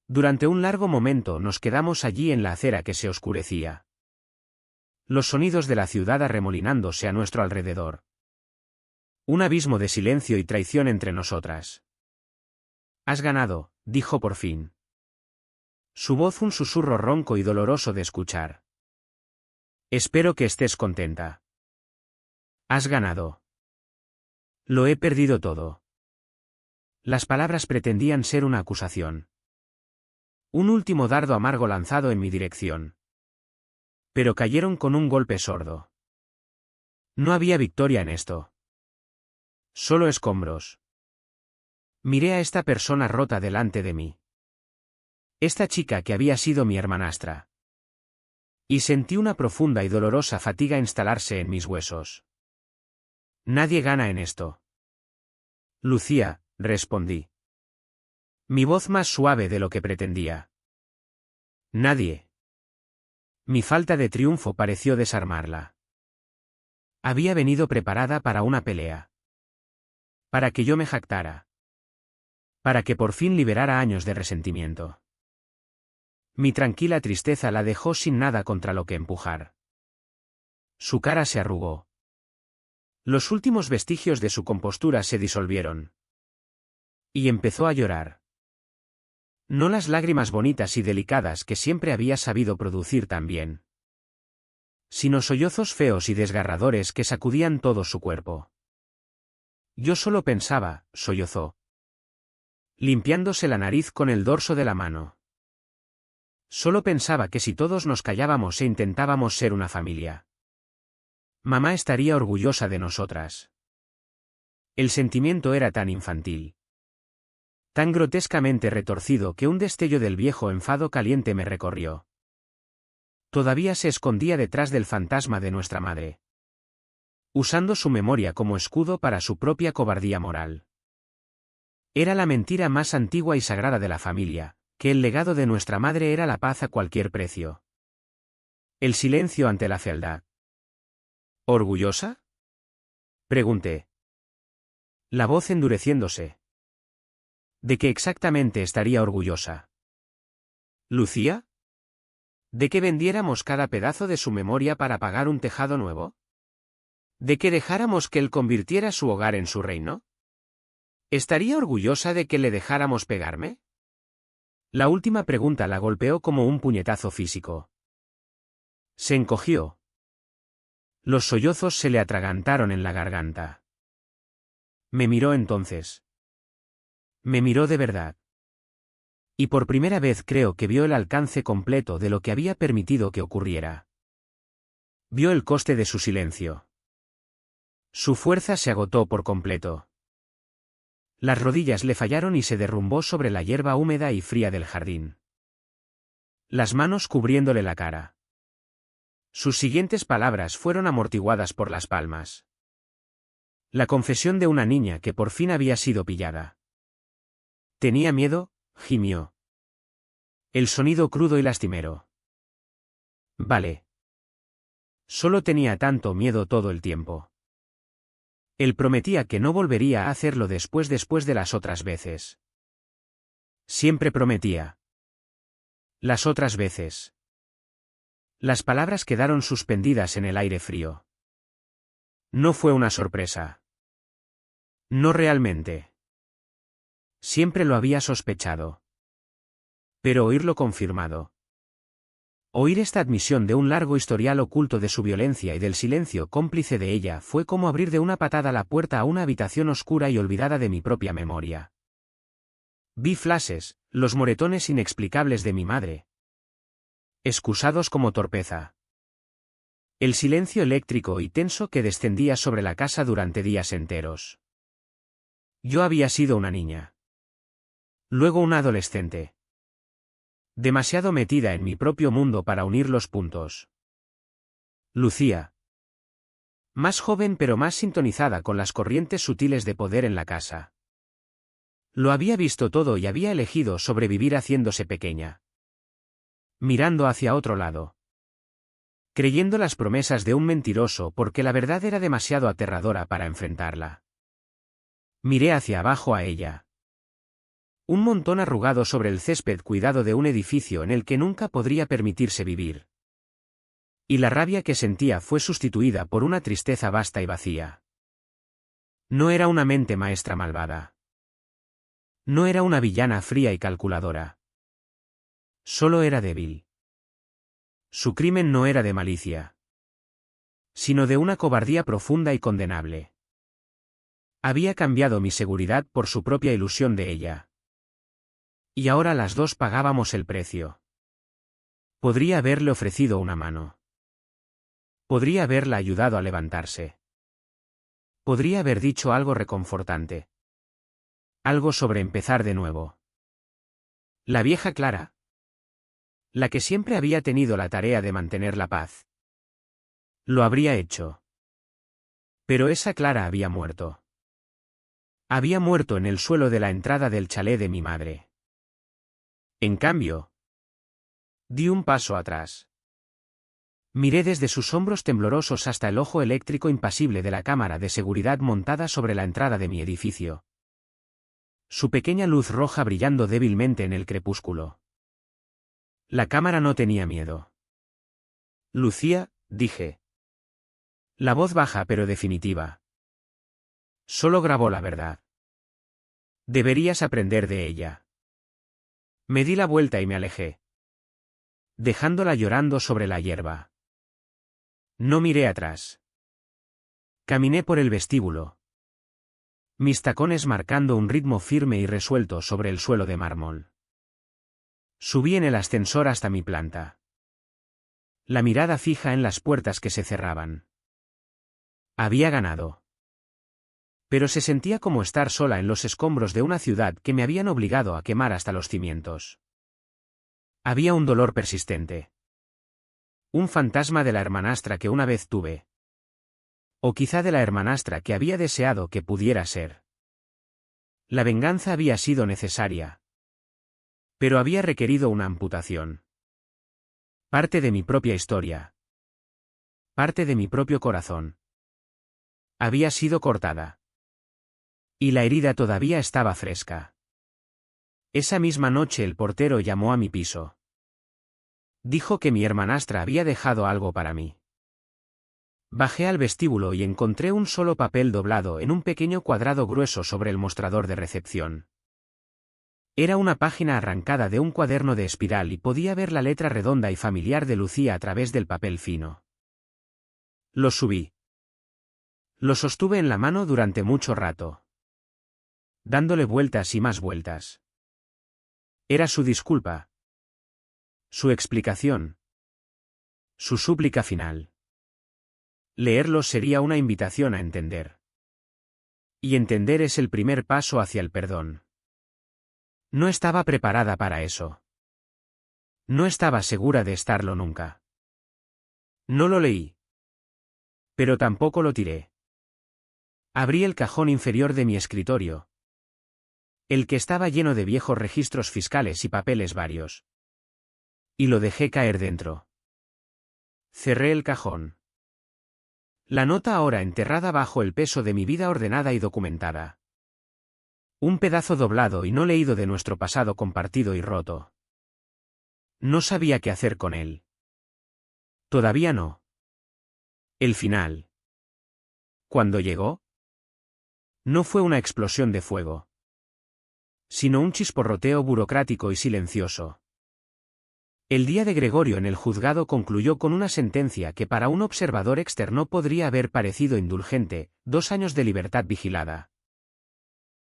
Durante un largo momento nos quedamos allí en la acera que se oscurecía. Los sonidos de la ciudad arremolinándose a nuestro alrededor. Un abismo de silencio y traición entre nosotras. Has ganado, dijo por fin. Su voz un susurro ronco y doloroso de escuchar. Espero que estés contenta. Has ganado. Lo he perdido todo. Las palabras pretendían ser una acusación. Un último dardo amargo lanzado en mi dirección. Pero cayeron con un golpe sordo. No había victoria en esto. Solo escombros. Miré a esta persona rota delante de mí. Esta chica que había sido mi hermanastra. Y sentí una profunda y dolorosa fatiga instalarse en mis huesos. Nadie gana en esto. Lucía, respondí. Mi voz más suave de lo que pretendía. Nadie. Mi falta de triunfo pareció desarmarla. Había venido preparada para una pelea. Para que yo me jactara. Para que por fin liberara años de resentimiento. Mi tranquila tristeza la dejó sin nada contra lo que empujar. Su cara se arrugó. Los últimos vestigios de su compostura se disolvieron. Y empezó a llorar. No las lágrimas bonitas y delicadas que siempre había sabido producir tan bien, sino sollozos feos y desgarradores que sacudían todo su cuerpo. Yo solo pensaba, sollozó, limpiándose la nariz con el dorso de la mano. Solo pensaba que si todos nos callábamos e intentábamos ser una familia, mamá estaría orgullosa de nosotras. El sentimiento era tan infantil, tan grotescamente retorcido que un destello del viejo enfado caliente me recorrió. Todavía se escondía detrás del fantasma de nuestra madre, usando su memoria como escudo para su propia cobardía moral. Era la mentira más antigua y sagrada de la familia, que el legado de nuestra madre era la paz a cualquier precio. El silencio ante la fealdad. ¿Orgullosa?, pregunté, la voz endureciéndose. ¿De qué exactamente estaría orgullosa? ¿Lucía? ¿De que vendiéramos cada pedazo de su memoria para pagar un tejado nuevo? ¿De que dejáramos que él convirtiera su hogar en su reino? ¿Estaría orgullosa de que le dejáramos pegarme? La última pregunta la golpeó como un puñetazo físico. Se encogió. Los sollozos se le atragantaron en la garganta. Me miró entonces. Me miró de verdad. Y por primera vez creo que vio el alcance completo de lo que había permitido que ocurriera. Vio el coste de su silencio. Su fuerza se agotó por completo. Las rodillas le fallaron y se derrumbó sobre la hierba húmeda y fría del jardín, las manos cubriéndole la cara. Sus siguientes palabras fueron amortiguadas por las palmas. La confesión de una niña que por fin había sido pillada. Tenía miedo, gimió. El sonido crudo y lastimero. Vale. Solo tenía tanto miedo todo el tiempo. Él prometía que no volvería a hacerlo después de las otras veces. Siempre prometía. Las otras veces. Las palabras quedaron suspendidas en el aire frío. No fue una sorpresa. No realmente. Siempre lo había sospechado. Pero oírlo confirmado. Oír esta admisión de un largo historial oculto de su violencia y del silencio cómplice de ella fue como abrir de una patada la puerta a una habitación oscura y olvidada de mi propia memoria. Vi flashes, los moretones inexplicables de mi madre, excusados como torpeza. El silencio eléctrico y tenso que descendía sobre la casa durante días enteros. Yo había sido una niña. Luego una adolescente. Demasiado metida en mi propio mundo para unir los puntos. Lucía. Más joven pero más sintonizada con las corrientes sutiles de poder en la casa. Lo había visto todo y había elegido sobrevivir haciéndose pequeña. Mirando hacia otro lado. Creyendo las promesas de un mentiroso porque la verdad era demasiado aterradora para enfrentarla. Miré hacia abajo a ella. Un montón arrugado sobre el césped cuidado de un edificio en el que nunca podría permitirse vivir. Y la rabia que sentía fue sustituida por una tristeza vasta y vacía. No era una mente maestra malvada. No era una villana fría y calculadora. Solo era débil. Su crimen no era de malicia, sino de una cobardía profunda y condenable. Había cambiado mi seguridad por su propia ilusión de ella. Y ahora las dos pagábamos el precio. Podría haberle ofrecido una mano. Podría haberla ayudado a levantarse. Podría haber dicho algo reconfortante. Algo sobre empezar de nuevo. La vieja Clara. La que siempre había tenido la tarea de mantener la paz. Lo habría hecho. Pero esa Clara había muerto. Había muerto en el suelo de la entrada del chalet de mi madre. En cambio, di un paso atrás. Miré desde sus hombros temblorosos hasta el ojo eléctrico impasible de la cámara de seguridad montada sobre la entrada de mi edificio. Su pequeña luz roja brillando débilmente en el crepúsculo. La cámara no tenía miedo. Lucía, dije. La voz baja pero definitiva. Solo grabó la verdad. Deberías aprender de ella. Me di la vuelta y me alejé, dejándola llorando sobre la hierba. No miré atrás. Caminé por el vestíbulo, mis tacones marcando un ritmo firme y resuelto sobre el suelo de mármol. Subí en el ascensor hasta mi planta. La mirada fija en las puertas que se cerraban. Había ganado. Pero se sentía como estar sola en los escombros de una ciudad que me habían obligado a quemar hasta los cimientos. Había un dolor persistente. Un fantasma de la hermanastra que una vez tuve. O quizá de la hermanastra que había deseado que pudiera ser. La venganza había sido necesaria. Pero había requerido una amputación. Parte de mi propia historia. Parte de mi propio corazón. Había sido cortada. Y la herida todavía estaba fresca. Esa misma noche el portero llamó a mi piso. Dijo que mi hermanastra había dejado algo para mí. Bajé al vestíbulo y encontré un solo papel doblado en un pequeño cuadrado grueso sobre el mostrador de recepción. Era una página arrancada de un cuaderno de espiral y podía ver la letra redonda y familiar de Lucía a través del papel fino. Lo subí. Lo sostuve en la mano durante mucho rato, dándole vueltas y más vueltas. Era su disculpa. Su explicación. Su súplica final. Leerlo sería una invitación a entender. Y entender es el primer paso hacia el perdón. No estaba preparada para eso. No estaba segura de estarlo nunca. No lo leí. Pero tampoco lo tiré. Abrí el cajón inferior de mi escritorio. El que estaba lleno de viejos registros fiscales y papeles varios. Y lo dejé caer dentro. Cerré el cajón. La nota ahora enterrada bajo el peso de mi vida ordenada y documentada. Un pedazo doblado y no leído de nuestro pasado compartido y roto. No sabía qué hacer con él. Todavía no. El final. ¿Cuándo llegó? No fue una explosión de fuego, sino un chisporroteo burocrático y silencioso. El día de Gregorio en el juzgado concluyó con una sentencia que para un observador externo podría haber parecido indulgente: 2 años de libertad vigilada.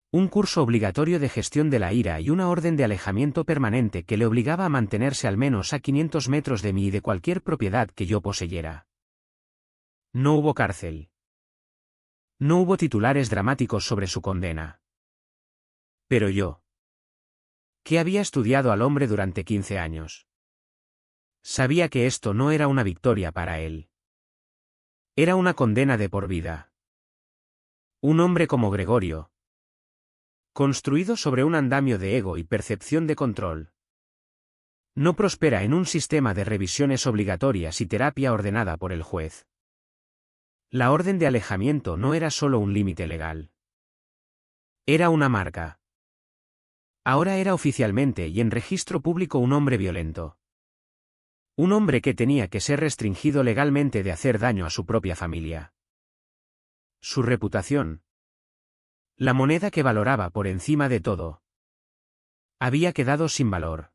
Un curso obligatorio de gestión de la ira y una orden de alejamiento permanente que le obligaba a mantenerse al menos a 500 metros de mí y de cualquier propiedad que yo poseyera. No hubo cárcel. No hubo titulares dramáticos sobre su condena. Pero yo, que había estudiado al hombre durante 15 años, sabía que esto no era una victoria para él. Era una condena de por vida. Un hombre como Gregorio, construido sobre un andamio de ego y percepción de control, no prospera en un sistema de revisiones obligatorias y terapia ordenada por el juez. La orden de alejamiento no era solo un límite legal. Era una marca. Ahora era oficialmente y en registro público un hombre violento. Un hombre que tenía que ser restringido legalmente de hacer daño a su propia familia. Su reputación. La moneda que valoraba por encima de todo. Había quedado sin valor.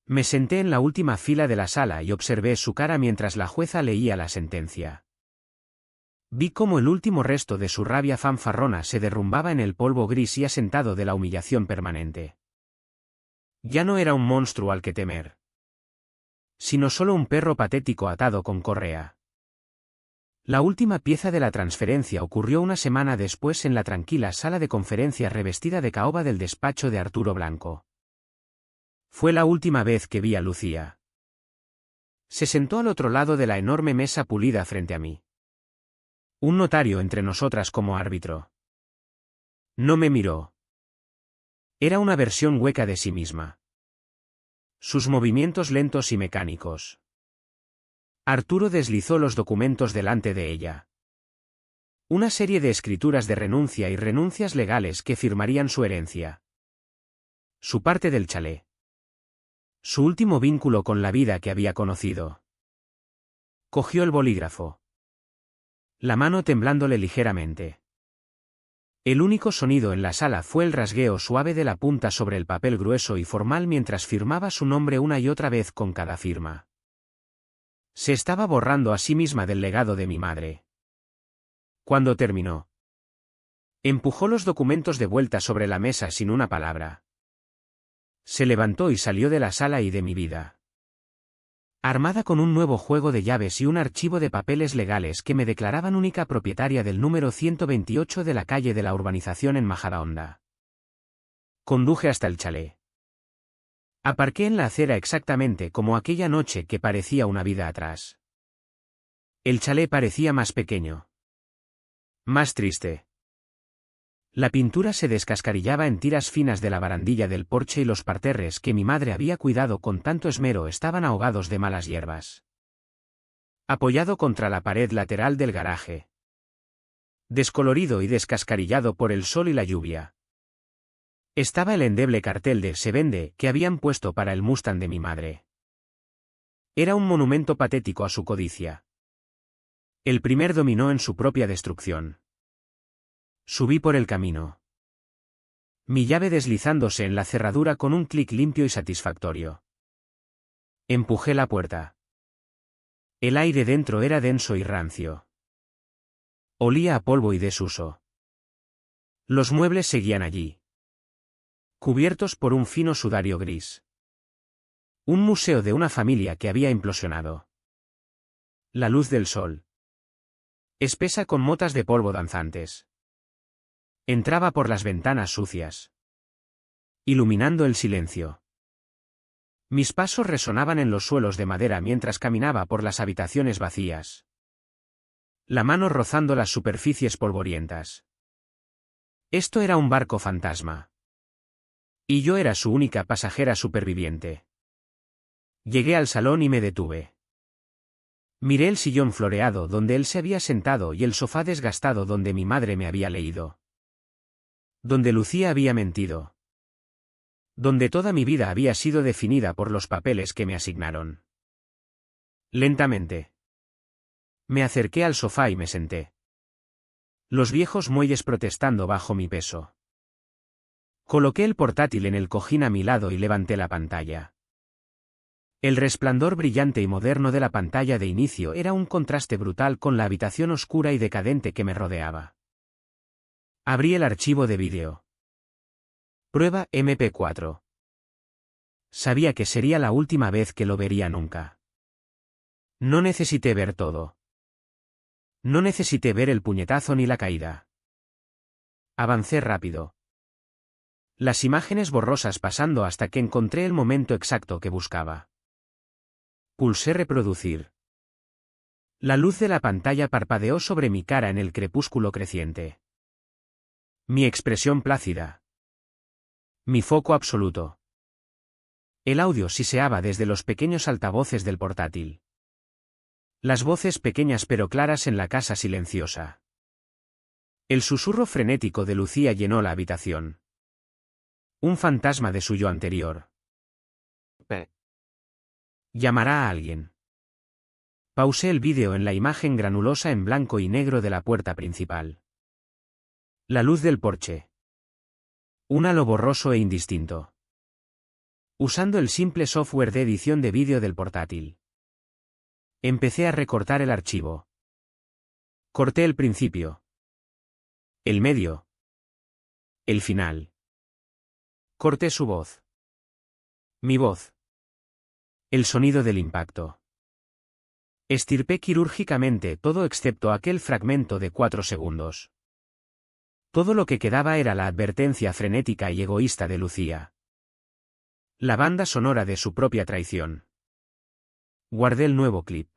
Me senté en la última fila de la sala y observé su cara mientras la jueza leía la sentencia. Vi cómo el último resto de su rabia fanfarrona se derrumbaba en el polvo gris y asentado de la humillación permanente. Ya no era un monstruo al que temer, sino solo un perro patético atado con correa. La última pieza de la transferencia ocurrió una semana después en la tranquila sala de conferencias revestida de caoba del despacho de Arturo Blanco. Fue la última vez que vi a Lucía. Se sentó al otro lado de la enorme mesa pulida frente a mí. Un notario entre nosotras como árbitro. No me miró. Era una versión hueca de sí misma. Sus movimientos lentos y mecánicos. Arturo deslizó los documentos delante de ella. Una serie de escrituras de renuncia y renuncias legales que firmarían su herencia. Su parte del chalet. Su último vínculo con la vida que había conocido. Cogió el bolígrafo. La mano temblándole ligeramente. El único sonido en la sala fue el rasgueo suave de la punta sobre el papel grueso y formal mientras firmaba su nombre una y otra vez con cada firma. Se estaba borrando a sí misma del legado de mi madre. Cuando terminó, empujó los documentos de vuelta sobre la mesa sin una palabra. Se levantó y salió de la sala y de mi vida. Armada con un nuevo juego de llaves y un archivo de papeles legales que me declaraban única propietaria del número 128 de la calle de la urbanización en Majadahonda. Conduje hasta el chalet. Aparqué en la acera exactamente como aquella noche que parecía una vida atrás. El chalet parecía más pequeño. Más triste. La pintura se descascarillaba en tiras finas de la barandilla del porche y los parterres que mi madre había cuidado con tanto esmero estaban ahogados de malas hierbas. Apoyado contra la pared lateral del garaje. Descolorido y descascarillado por el sol y la lluvia. Estaba el endeble cartel de "Se vende" que habían puesto para el Mustang de mi madre. Era un monumento patético a su codicia. El primer dominó en su propia destrucción. Subí por el camino. Mi llave deslizándose en la cerradura con un clic limpio y satisfactorio. Empujé la puerta. El aire dentro era denso y rancio. Olía a polvo y desuso. Los muebles seguían allí, cubiertos por un fino sudario gris. Un museo de una familia que había implosionado. La luz del sol, espesa con motas de polvo danzantes, entraba por las ventanas sucias, iluminando el silencio. Mis pasos resonaban en los suelos de madera mientras caminaba por las habitaciones vacías. La mano rozando las superficies polvorientas. Esto era un barco fantasma. Y yo era su única pasajera superviviente. Llegué al salón y me detuve. Miré el sillón floreado donde él se había sentado y el sofá desgastado donde mi madre me había leído. Donde Lucía había mentido. Donde toda mi vida había sido definida por los papeles que me asignaron. Lentamente. Me acerqué al sofá y me senté. Los viejos muelles protestando bajo mi peso. Coloqué el portátil en el cojín a mi lado y levanté la pantalla. El resplandor brillante y moderno de la pantalla de inicio era un contraste brutal con la habitación oscura y decadente que me rodeaba. Abrí el archivo de vídeo. Prueba MP4. Sabía que sería la última vez que lo vería nunca. No necesité ver todo. No necesité ver el puñetazo ni la caída. Avancé rápido. Las imágenes borrosas pasando hasta que encontré el momento exacto que buscaba. Pulsé reproducir. La luz de la pantalla parpadeó sobre mi cara en el crepúsculo creciente. Mi expresión plácida. Mi foco absoluto. El audio siseaba desde los pequeños altavoces del portátil. Las voces pequeñas pero claras en la casa silenciosa. El susurro frenético de Lucía llenó la habitación. Un fantasma de su yo anterior. Llamará a alguien. Pausé el vídeo en la imagen granulosa en blanco y negro de la puerta principal. La luz del porche. Un halo borroso e indistinto. Usando el simple software de edición de vídeo del portátil. Empecé a recortar el archivo. Corté el principio. El medio. El final. Corté su voz. Mi voz. El sonido del impacto. Estirpé quirúrgicamente todo excepto aquel fragmento de 4 segundos. Todo lo que quedaba era la advertencia frenética y egoísta de Lucía. La banda sonora de su propia traición. Guardé el nuevo clip.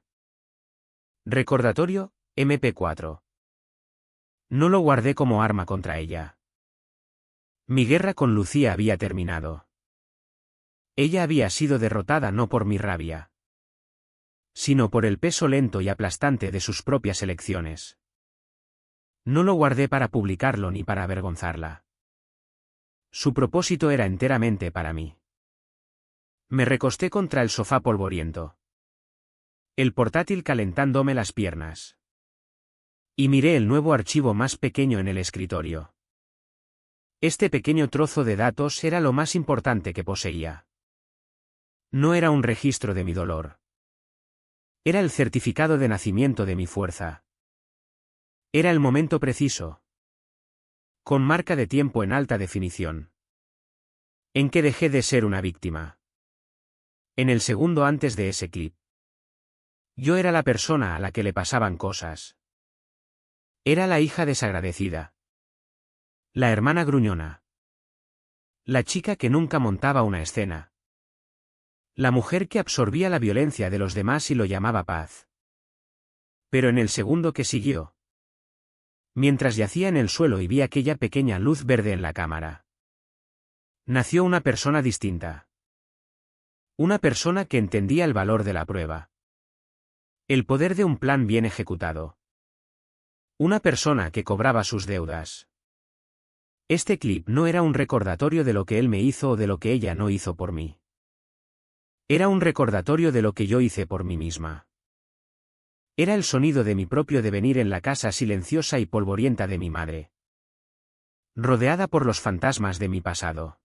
Recordatorio, MP4. No lo guardé como arma contra ella. Mi guerra con Lucía había terminado. Ella había sido derrotada no por mi rabia, sino por el peso lento y aplastante de sus propias elecciones. No lo guardé para publicarlo ni para avergonzarla. Su propósito era enteramente para mí. Me recosté contra el sofá polvoriento. El portátil calentándome las piernas. Y miré el nuevo archivo más pequeño en el escritorio. Este pequeño trozo de datos era lo más importante que poseía. No era un registro de mi dolor. Era el certificado de nacimiento de mi fuerza. Era el momento preciso. Con marca de tiempo en alta definición. En que dejé de ser una víctima. En el segundo antes de ese clip. Yo era la persona a la que le pasaban cosas. Era la hija desagradecida. La hermana gruñona. La chica que nunca montaba una escena. La mujer que absorbía la violencia de los demás y lo llamaba paz. Pero en el segundo que siguió, mientras yacía en el suelo y vi aquella pequeña luz verde en la cámara, nació una persona distinta. Una persona que entendía el valor de la prueba. El poder de un plan bien ejecutado. Una persona que cobraba sus deudas. Este clip no era un recordatorio de lo que él me hizo o de lo que ella no hizo por mí. Era un recordatorio de lo que yo hice por mí misma. Era el sonido de mi propio devenir en la casa silenciosa y polvorienta de mi madre. Rodeada por los fantasmas de mi pasado.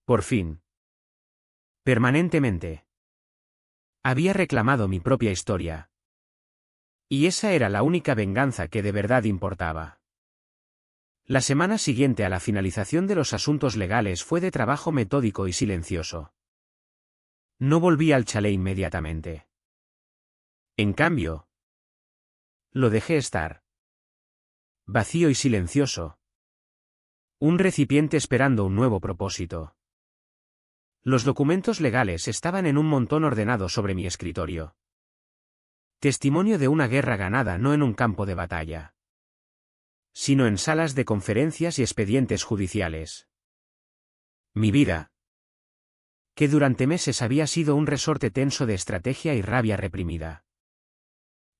Por fin. Permanentemente. Había reclamado mi propia historia. Y esa era la única venganza que de verdad importaba. La semana siguiente a la finalización de los asuntos legales fue de trabajo metódico y silencioso. No volví al chalet inmediatamente. En cambio, lo dejé estar. Vacío y silencioso. Un recipiente esperando un nuevo propósito. Los documentos legales estaban en un montón ordenado sobre mi escritorio. Testimonio de una guerra ganada no en un campo de batalla, sino en salas de conferencias y expedientes judiciales. Mi vida, que durante meses había sido un resorte tenso de estrategia y rabia reprimida,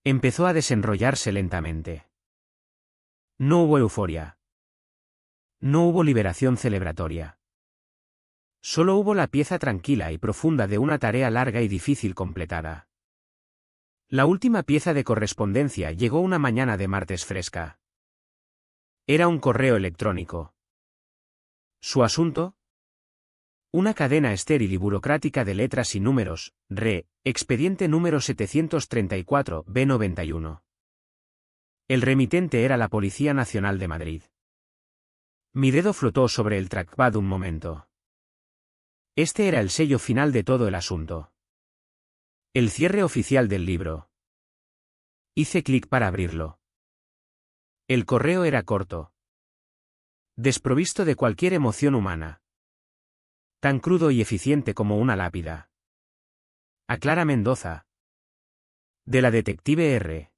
empezó a desenrollarse lentamente. No hubo euforia. No hubo liberación celebratoria. Solo hubo la pieza tranquila y profunda de una tarea larga y difícil completada. La última pieza de correspondencia llegó una mañana de martes fresca. Era un correo electrónico. Su asunto: una cadena estéril y burocrática de letras y números, expediente número 734-B91. El remitente era la Policía Nacional de Madrid. Mi dedo flotó sobre el trackpad un momento. Este era el sello final de todo el asunto. El cierre oficial del libro. Hice clic para abrirlo. El correo era corto. Desprovisto de cualquier emoción humana. Tan crudo y eficiente como una lápida. A Clara Mendoza. De la detective R.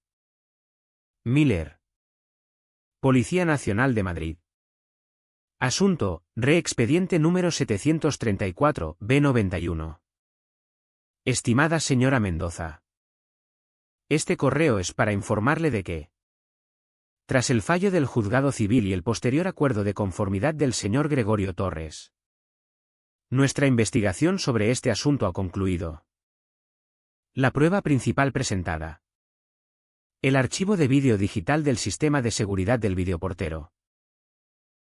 Miller. Policía Nacional de Madrid. Asunto: expediente número 734-B91. Estimada señora Mendoza. Este correo es para informarle de que, tras el fallo del juzgado civil y el posterior acuerdo de conformidad del señor Gregorio Torres, nuestra investigación sobre este asunto ha concluido. La prueba principal presentada. El archivo de vídeo digital del sistema de seguridad del videoportero.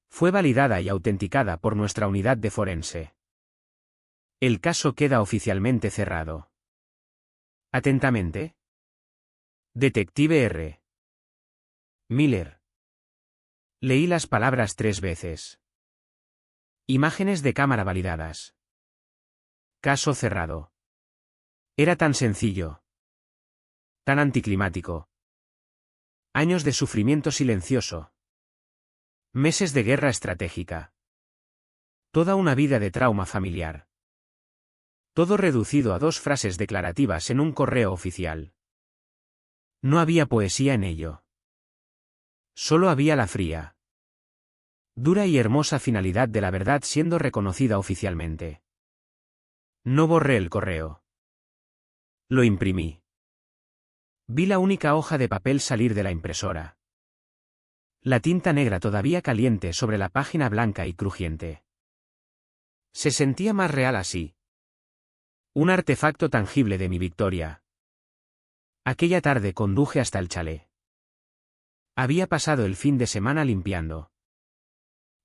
Fue validada y autenticada por nuestra unidad de forense. El caso queda oficialmente cerrado. Atentamente. Detective R. Miller. Leí las palabras 3 veces. Imágenes de cámara validadas. Caso cerrado. Era tan sencillo. Tan anticlimático. Años de sufrimiento silencioso. Meses de guerra estratégica. Toda una vida de trauma familiar. Todo reducido a 2 frases declarativas en un correo oficial. No había poesía en ello. Solo había la fría, dura y hermosa finalidad de la verdad siendo reconocida oficialmente. No borré el correo. Lo imprimí. Vi la única hoja de papel salir de la impresora. La tinta negra todavía caliente sobre la página blanca y crujiente. Se sentía más real así. Un artefacto tangible de mi victoria. Aquella tarde conduje hasta el chalet. Había pasado el fin de semana limpiando,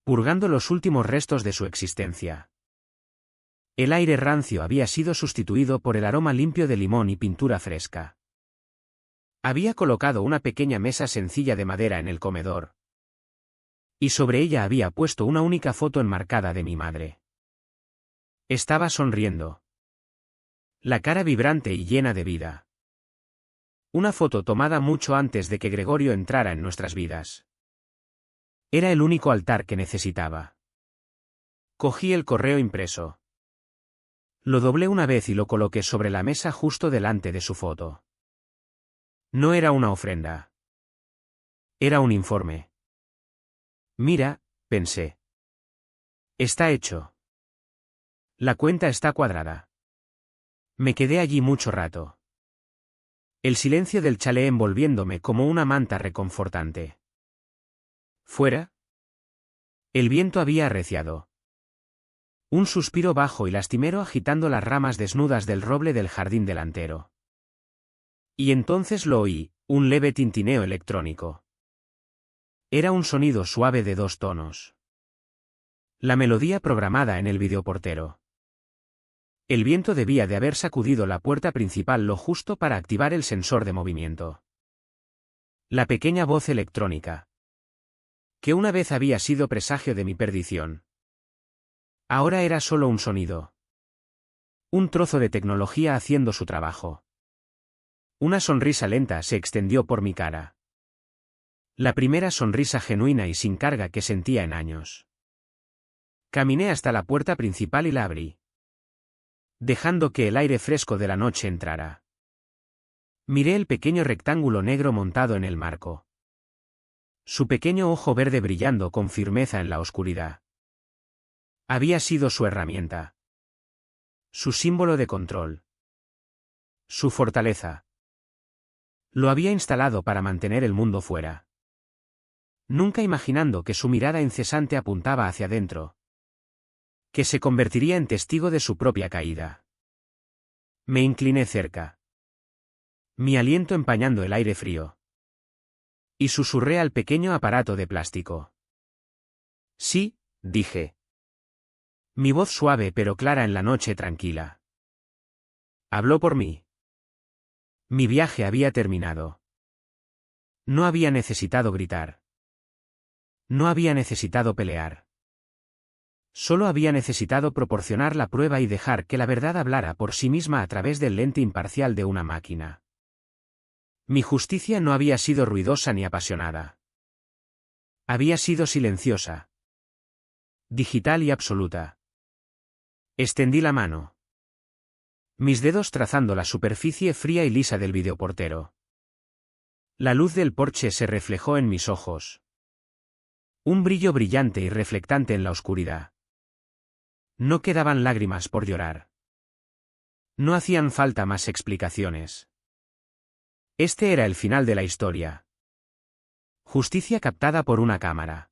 purgando los últimos restos de su existencia. El aire rancio había sido sustituido por el aroma limpio de limón y pintura fresca. Había colocado una pequeña mesa sencilla de madera en el comedor. Y sobre ella había puesto una única foto enmarcada de mi madre. Estaba sonriendo. La cara vibrante y llena de vida. Una foto tomada mucho antes de que Gregorio entrara en nuestras vidas. Era el único altar que necesitaba. Cogí el correo impreso. Lo doblé una vez y lo coloqué sobre la mesa justo delante de su foto. No era una ofrenda. Era un informe. Mira, pensé. Está hecho. La cuenta está cuadrada. Me quedé allí mucho rato. El silencio del chalet envolviéndome como una manta reconfortante. ¿Fuera? El viento había arreciado. Un suspiro bajo y lastimero agitando las ramas desnudas del roble del jardín delantero. Y entonces lo oí, un leve tintineo electrónico. Era un sonido suave de 2 tonos. La melodía programada en el videoportero. El viento debía de haber sacudido la puerta principal lo justo para activar el sensor de movimiento. La pequeña voz electrónica. Que una vez había sido presagio de mi perdición. Ahora era solo un sonido. Un trozo de tecnología haciendo su trabajo. Una sonrisa lenta se extendió por mi cara. La primera sonrisa genuina y sin carga que sentía en años. Caminé hasta la puerta principal y la abrí, dejando que el aire fresco de la noche entrara. Miré el pequeño rectángulo negro montado en el marco. Su pequeño ojo verde brillando con firmeza en la oscuridad. Había sido su herramienta. Su símbolo de control. Su fortaleza. Lo había instalado para mantener el mundo fuera. Nunca imaginando que su mirada incesante apuntaba hacia adentro. Que se convertiría en testigo de su propia caída. Me incliné cerca. Mi aliento empañando el aire frío. Y susurré al pequeño aparato de plástico. Sí, dije. Mi voz suave pero clara en la noche tranquila. Habló por mí. Mi viaje había terminado. No había necesitado gritar. No había necesitado pelear. Solo había necesitado proporcionar la prueba y dejar que la verdad hablara por sí misma a través del lente imparcial de una máquina. Mi justicia no había sido ruidosa ni apasionada. Había sido silenciosa. Digital y absoluta. Extendí la mano. Mis dedos trazando la superficie fría y lisa del videoportero. La luz del porche se reflejó en mis ojos. Un brillo brillante y reflectante en la oscuridad. No quedaban lágrimas por llorar. No hacían falta más explicaciones. Este era el final de la historia. Justicia captada por una cámara.